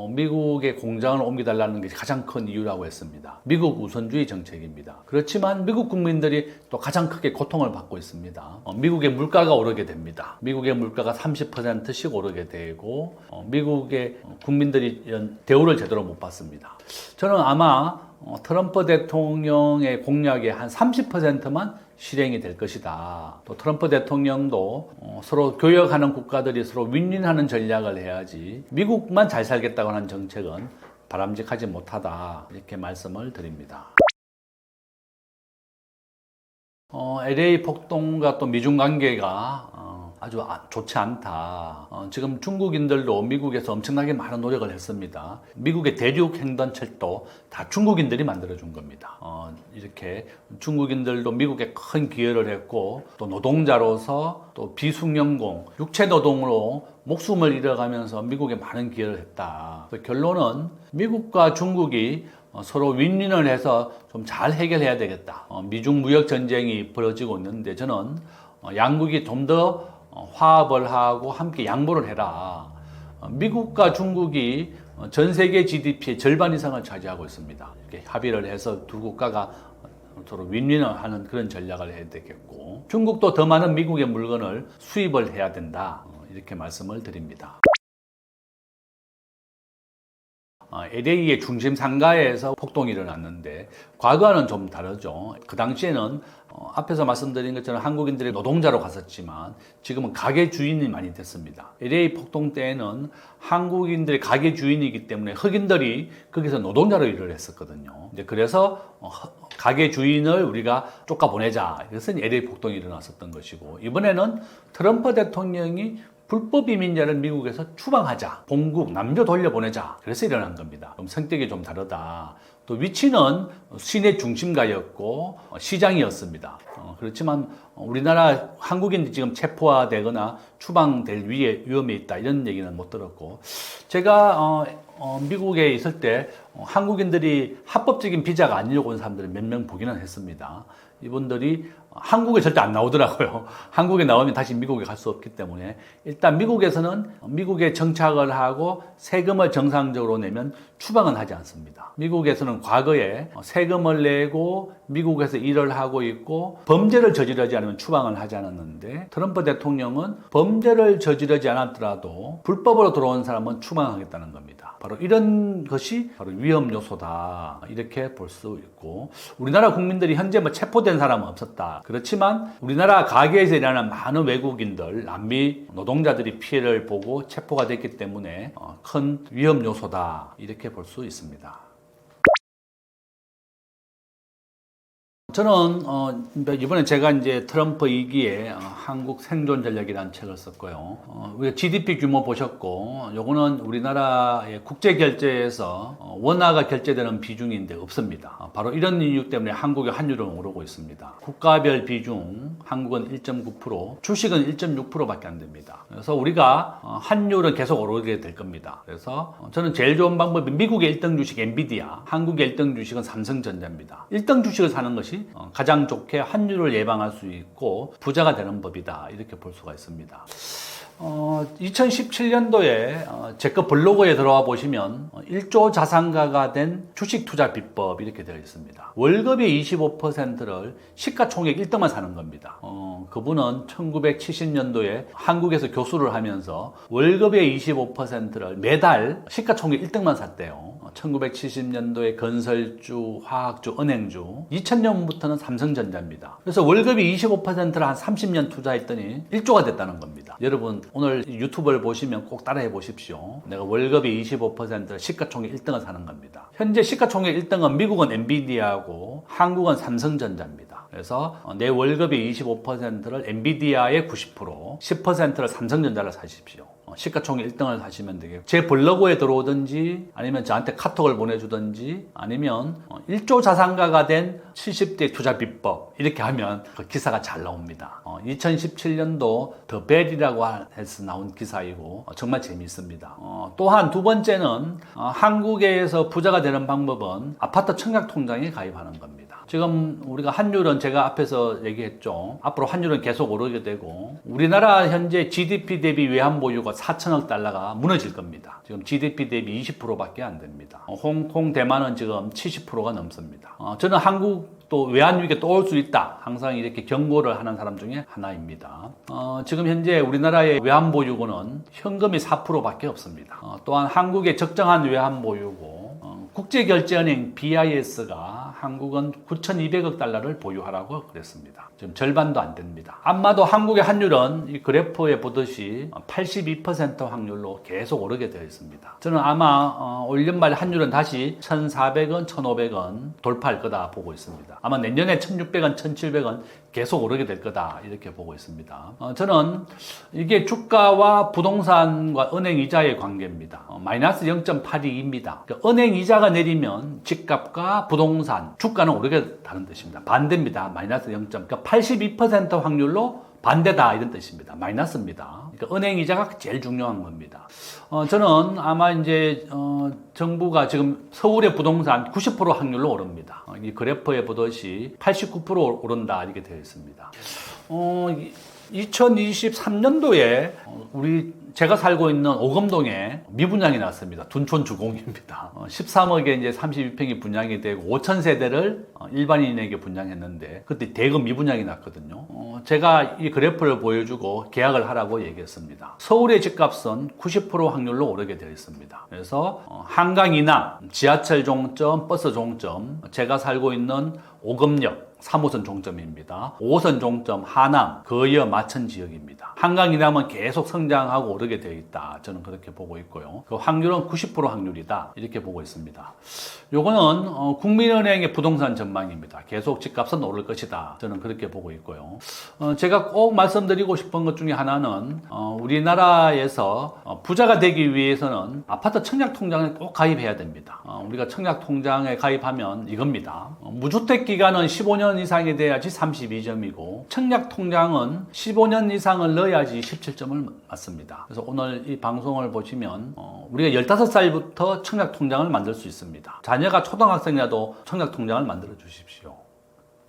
미국의 공장을 옮겨달라는 게 가장 큰 이유라고 했습니다. 미국 우선주의 정책입니다. 그렇지만 미국 국민들이 또 가장 크게 고통을 받고 있습니다. 미국의 물가가 오르게 됩니다. 미국의 물가가 30%씩 오르게 되고 미국의 국민들이 대우를 제대로 못 받습니다. 저는 아마 트럼프 대통령의 공약의 한 30%만 실행이 될 것이다. 또 트럼프 대통령도 서로 교역하는 국가들이 서로 윈윈하는 전략을 해야지 미국만 잘 살겠다고 하는 정책은 바람직하지 못하다. 이렇게 말씀을 드립니다. LA 폭동과 또 미중 관계가 아주 좋지 않다. 지금 중국인들도 미국에서 엄청나게 많은 노력을 했습니다. 미국의 대륙 횡단철도 다 중국인들이 만들어준 겁니다. 이렇게 중국인들도 미국에 큰 기여를 했고 또 노동자로서 또 비숙련공, 육체노동으로 목숨을 잃어가면서 미국에 많은 기여를 했다. 결론은 미국과 중국이 서로 윈윈을 해서 좀 잘 해결해야 되겠다. 미중 무역 전쟁이 벌어지고 있는데 저는 양국이 좀 더 화합을 하고 함께 양보를 해라. 미국과 중국이 전 세계 GDP의 절반 이상을 차지하고 있습니다. 이렇게 합의를 해서 두 국가가 서로 윈윈을 하는 그런 전략을 해야 되겠고 중국도 더 많은 미국의 물건을 수입을 해야 된다. 이렇게 말씀을 드립니다. LA의 중심 상가에서 폭동이 일어났는데 과거와는 좀 다르죠. 그 당시에는 앞에서 말씀드린 것처럼 한국인들이 노동자로 갔었지만 지금은 가게 주인이 많이 됐습니다. LA 폭동 때에는 한국인들이 가게 주인이기 때문에 흑인들이 거기서 노동자로 일을 했었거든요. 그래서 가게 주인을 우리가 쫓아보내자. 그래서 LA 폭동이 일어났었던 것이고 이번에는 트럼프 대통령이 불법 이민자를 미국에서 추방하자. 본국, 남조 돌려보내자. 그래서 일어난 겁니다. 그럼 성격이 좀 다르다. 또 위치는 시내 중심가였고 시장이었습니다. 그렇지만 우리나라 한국인들이 지금 체포되거나 추방될 위험에 있다. 이런 얘기는 못 들었고 제가 미국에 있을 때 한국인들이 합법적인 비자가 아니려고 온 사람들을 몇 명 보기는 했습니다. 이분들이 한국에 절대 안 나오더라고요. 한국에 나오면 다시 미국에 갈 수 없기 때문에 일단 미국에서는 미국에 정착을 하고 세금을 정상적으로 내면 추방은 하지 않습니다. 미국에서는 과거에 세금을 내고 미국에서 일을 하고 있고 범죄를 저지르지 않으면 추방을 하지 않았는데 트럼프 대통령은 범죄를 저지르지 않았더라도 불법으로 들어온 사람은 추방하겠다는 겁니다. 바로 이런 것이 바로 위험 요소다 이렇게 볼 수 있고 우리나라 국민들이 현재 체포된 사람은 없었다. 그렇지만 우리나라 가게에서 일하는 많은 외국인들, 남미 노동자들이 피해를 보고 체포가 됐기 때문에 큰 위험 요소다 이렇게 볼 수 있습니다. 저는 이번에 제가 이제 트럼프 2기에 한국 생존 전략이라는 책을 썼고요. 우리가 GDP 규모 보셨고, 요거는 우리나라의 국제 결제에서 원화가 결제되는 비중인데 없습니다. 바로 이런 이유 때문에 한국의 환율은 오르고 있습니다. 국가별 비중 한국은 1.9%, 주식은 1.6%밖에 안 됩니다. 그래서 우리가 환율은 계속 오르게 될 겁니다. 그래서 저는 제일 좋은 방법이 미국의 1등 주식 엔비디아, 한국의 1등 주식은 삼성전자입니다. 1등 주식을 사는 것이 가장 좋게 환율을 예방할 수 있고 부자가 되는 법이다 이렇게 볼 수가 있습니다. 2017년도에 제 거 블로그에 들어와 보시면 1조 자산가가 된 주식 투자 비법 이렇게 되어 있습니다. 월급의 25%를 시가총액 1등만 사는 겁니다. 그분은 1970년도에 한국에서 교수를 하면서 월급의 25%를 매달 시가총액 1등만 샀대요. 1970년도에 건설주, 화학주, 은행주, 2000년부터는 삼성전자입니다. 그래서 월급이 25%를 한 30년 투자했더니 1조가 됐다는 겁니다. 여러분 오늘 유튜브를 보시면 꼭 따라해 보십시오. 내가 월급이 25% 시가총액 1등을 사는 겁니다. 현재 시가총액 1등은 미국은 엔비디아고 한국은 삼성전자입니다. 그래서 내 월급의 25%를 엔비디아의 90%, 10%를 삼성전자를 사십시오. 시가총액 1등을 하시면 되겠고 제 블로그에 들어오든지 아니면 저한테 카톡을 보내주든지 아니면 1조 자산가가 된 70대 투자 비법 이렇게 하면 그 기사가 잘 나옵니다. 2017년도 더 벨이라고 해서 나온 기사이고 정말 재미있습니다. 또한 두 번째는 한국에서 부자가 되는 방법은 아파트 청약통장에 가입하는 겁니다. 지금 우리가 환율은 제가 앞에서 얘기했죠. 앞으로 환율은 계속 오르게 되고 우리나라 현재 GDP 대비 외환보유가 4천억 달러가 무너질 겁니다. 지금 GDP 대비 20%밖에 안 됩니다. 홍콩, 대만은 지금 70%가 넘습니다. 저는 한국도 외환위기가 또 올 수 있다. 항상 이렇게 경고를 하는 사람 중에 하나입니다. 지금 현재 우리나라의 외환보유고는 현금이 4%밖에 없습니다. 또한 한국의 적정한 외환보유고 국제결제은행 BIS가 한국은 9,200억 달러를 보유하라고 그랬습니다. 지금 절반도 안 됩니다. 아마도 한국의 환율은 이 그래프에 보듯이 82% 확률로 계속 오르게 되어 있습니다. 저는 아마 올 연말 환율은 다시 1,400원, 1,500원 돌파할 거다 보고 있습니다. 아마 내년에 1,600원, 1,700원 계속 오르게 될 거다 이렇게 보고 있습니다. 저는 이게 주가와 부동산과 은행 이자의 관계입니다. 마이너스 0.82입니다. 그러니까 은행 이자가 내리면 집값과 부동산, 주가는 오르게 되는 뜻입니다. 반대입니다. 마이너스 0. 그러니까 82% 확률로 반대다 이런 뜻입니다. 마이너스입니다. 그러니까 은행 이자가 제일 중요한 겁니다. 저는 아마 이제 정부가 지금 서울의 부동산 90% 확률로 오릅니다. 이 그래프에 보듯이 89% 오른다 이렇게 되어 있습니다. 2023년도에 제가 살고 있는 오검동에 미분양이 났습니다. 둔촌 주공입니다. 13억에 이제 32평이 분양이 되고 5천 세대를 일반인에게 분양했는데 그때 대금 미분양이 났거든요. 제가 이 그래프를 보여주고 계약을 하라고 얘기했습니다. 서울의 집값은 90% 확률로 오르게 되어 있습니다. 그래서 한강 이남, 지하철 종점, 버스 종점, 제가 살고 있는 오검역 3호선 종점입니다. 5호선 종점 하남, 거여, 마천 지역입니다. 한강 이남은 계속 성장하고 오르게 되어 있다. 저는 그렇게 보고 있고요. 그 확률은 90% 확률이다. 이렇게 보고 있습니다. 요거는 국민은행의 부동산 전망입니다. 계속 집값은 오를 것이다. 저는 그렇게 보고 있고요. 제가 꼭 말씀드리고 싶은 것 중에 하나는 우리나라에서 부자가 되기 위해서는 아파트 청약통장에 꼭 가입해야 됩니다. 우리가 청약통장에 가입하면 이겁니다. 무주택 기간은 15년 이상이 돼야지 32점이고 청약통장은 15년 이상을 넣어야지 17점을 맞습니다. 그래서 오늘 이 방송을 보시면 우리가 15살부터 청약통장을 만들 수 있습니다. 자녀가 초등학생이라도 청약통장을 만들어 주십시오.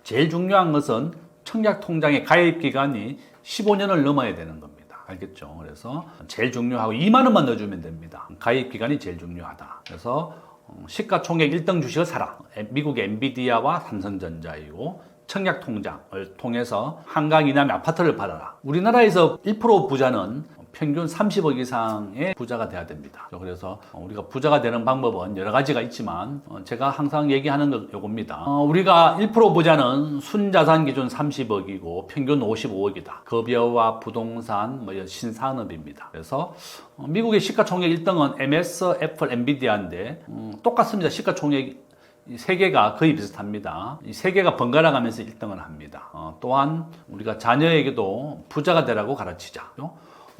제일 중요한 것은 청약통장의 가입기간이 15년을 넘어야 되는 겁니다. 알겠죠? 그래서 제일 중요하고 2만 원만 넣어주면 됩니다. 가입기간이 제일 중요하다. 그래서 시가총액 1등 주식을 사라. 미국의 엔비디아와 삼성전자이고 청약통장을 통해서 한강 이남의 아파트를 받아라. 우리나라에서 1% 부자는 평균 30억 이상의 부자가 돼야 됩니다. 그래서 우리가 부자가 되는 방법은 여러 가지가 있지만 제가 항상 얘기하는 건 요겁니다. 우리가 1% 부자는 순자산 기준 30억이고 평균 55억이다. 급여와 부동산, 신산업입니다. 그래서 미국의 시가총액 1등은 MS, 애플, 엔비디아인데 똑같습니다. 시가총액 이 세 개가 거의 비슷합니다. 이 세 개가 번갈아 가면서 1등을 합니다. 또한 우리가 자녀에게도 부자가 되라고 가르치자.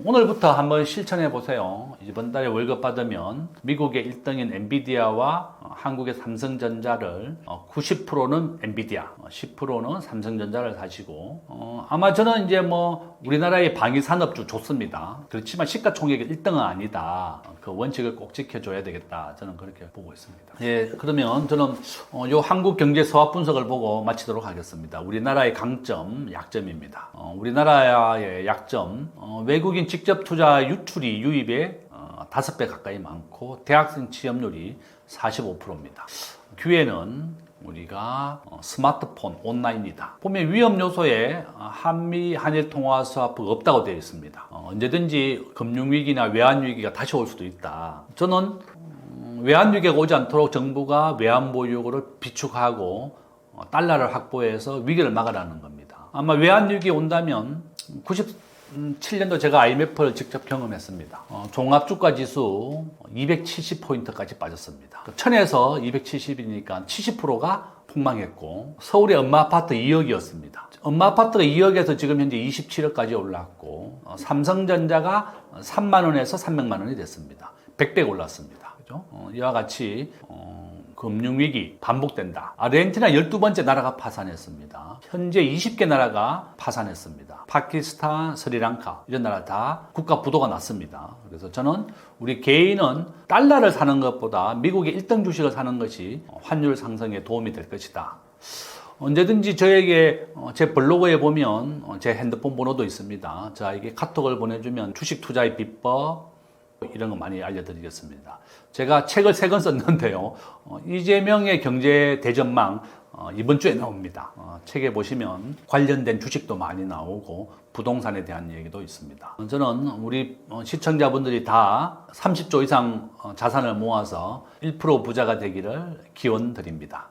오늘부터 한번 실천해 보세요. 이번 달에 월급 받으면 미국의 1등인 엔비디아와 한국의 삼성전자를 90%는 엔비디아, 10%는 삼성전자를 사시고 아마 저는 이제 우리나라의 방위산업주 좋습니다. 그렇지만 시가총액 1등은 아니다. 그 원칙을 꼭 지켜줘야 되겠다. 저는 그렇게 보고 있습니다. 예, 그러면 저는 요 한국 경제 서학 분석을 보고 마치도록 하겠습니다. 우리나라의 강점, 약점입니다. 우리나라의 약점, 외국인 직접 투자 유출이 유입에 5배 가까이 많고 대학생 취업률이 45%입니다. 기회는 우리가 스마트폰, 온라인이다. 보면 위험 요소에 한미 한일 통화 스와프가 없다고 되어 있습니다. 언제든지 금융위기나 외환위기가 다시 올 수도 있다. 저는 외환위기가 오지 않도록 정부가 외환보유고를 비축하고 달러를 확보해서 위기를 막으라는 겁니다. 아마 외환위기 온다면 97년도 제가 IMF를 직접 경험했습니다. 종합주가 지수 270포인트까지 빠졌습니다. 1000에서 270이니까 70%가 폭망했고 서울의 엄마 아파트 2억이었습니다. 엄마 아파트가 2억에서 지금 현재 27억까지 올랐고 삼성전자가 3만 원에서 300만 원이 됐습니다. 100배 올랐습니다. 그죠? 이와 같이 금융위기 반복된다. 아르헨티나 12번째 나라가 파산했습니다. 현재 20개 나라가 파산했습니다. 파키스탄, 스리랑카 이런 나라 다 국가 부도가 났습니다. 그래서 저는 우리 개인은 달러를 사는 것보다 미국의 1등 주식을 사는 것이 환율 상승에 도움이 될 것이다. 언제든지 저에게 제 블로그에 보면 제 핸드폰 번호도 있습니다. 저에게 카톡을 보내주면 주식 투자의 비법 이런 거 많이 알려드리겠습니다. 제가 책을 3권 썼는데요. 이재명의 경제 대전망 이번 주에 나옵니다. 책에 보시면 관련된 주식도 많이 나오고 부동산에 대한 얘기도 있습니다. 저는 우리 시청자분들이 다 30조 이상 자산을 모아서 1% 부자가 되기를 기원 드립니다.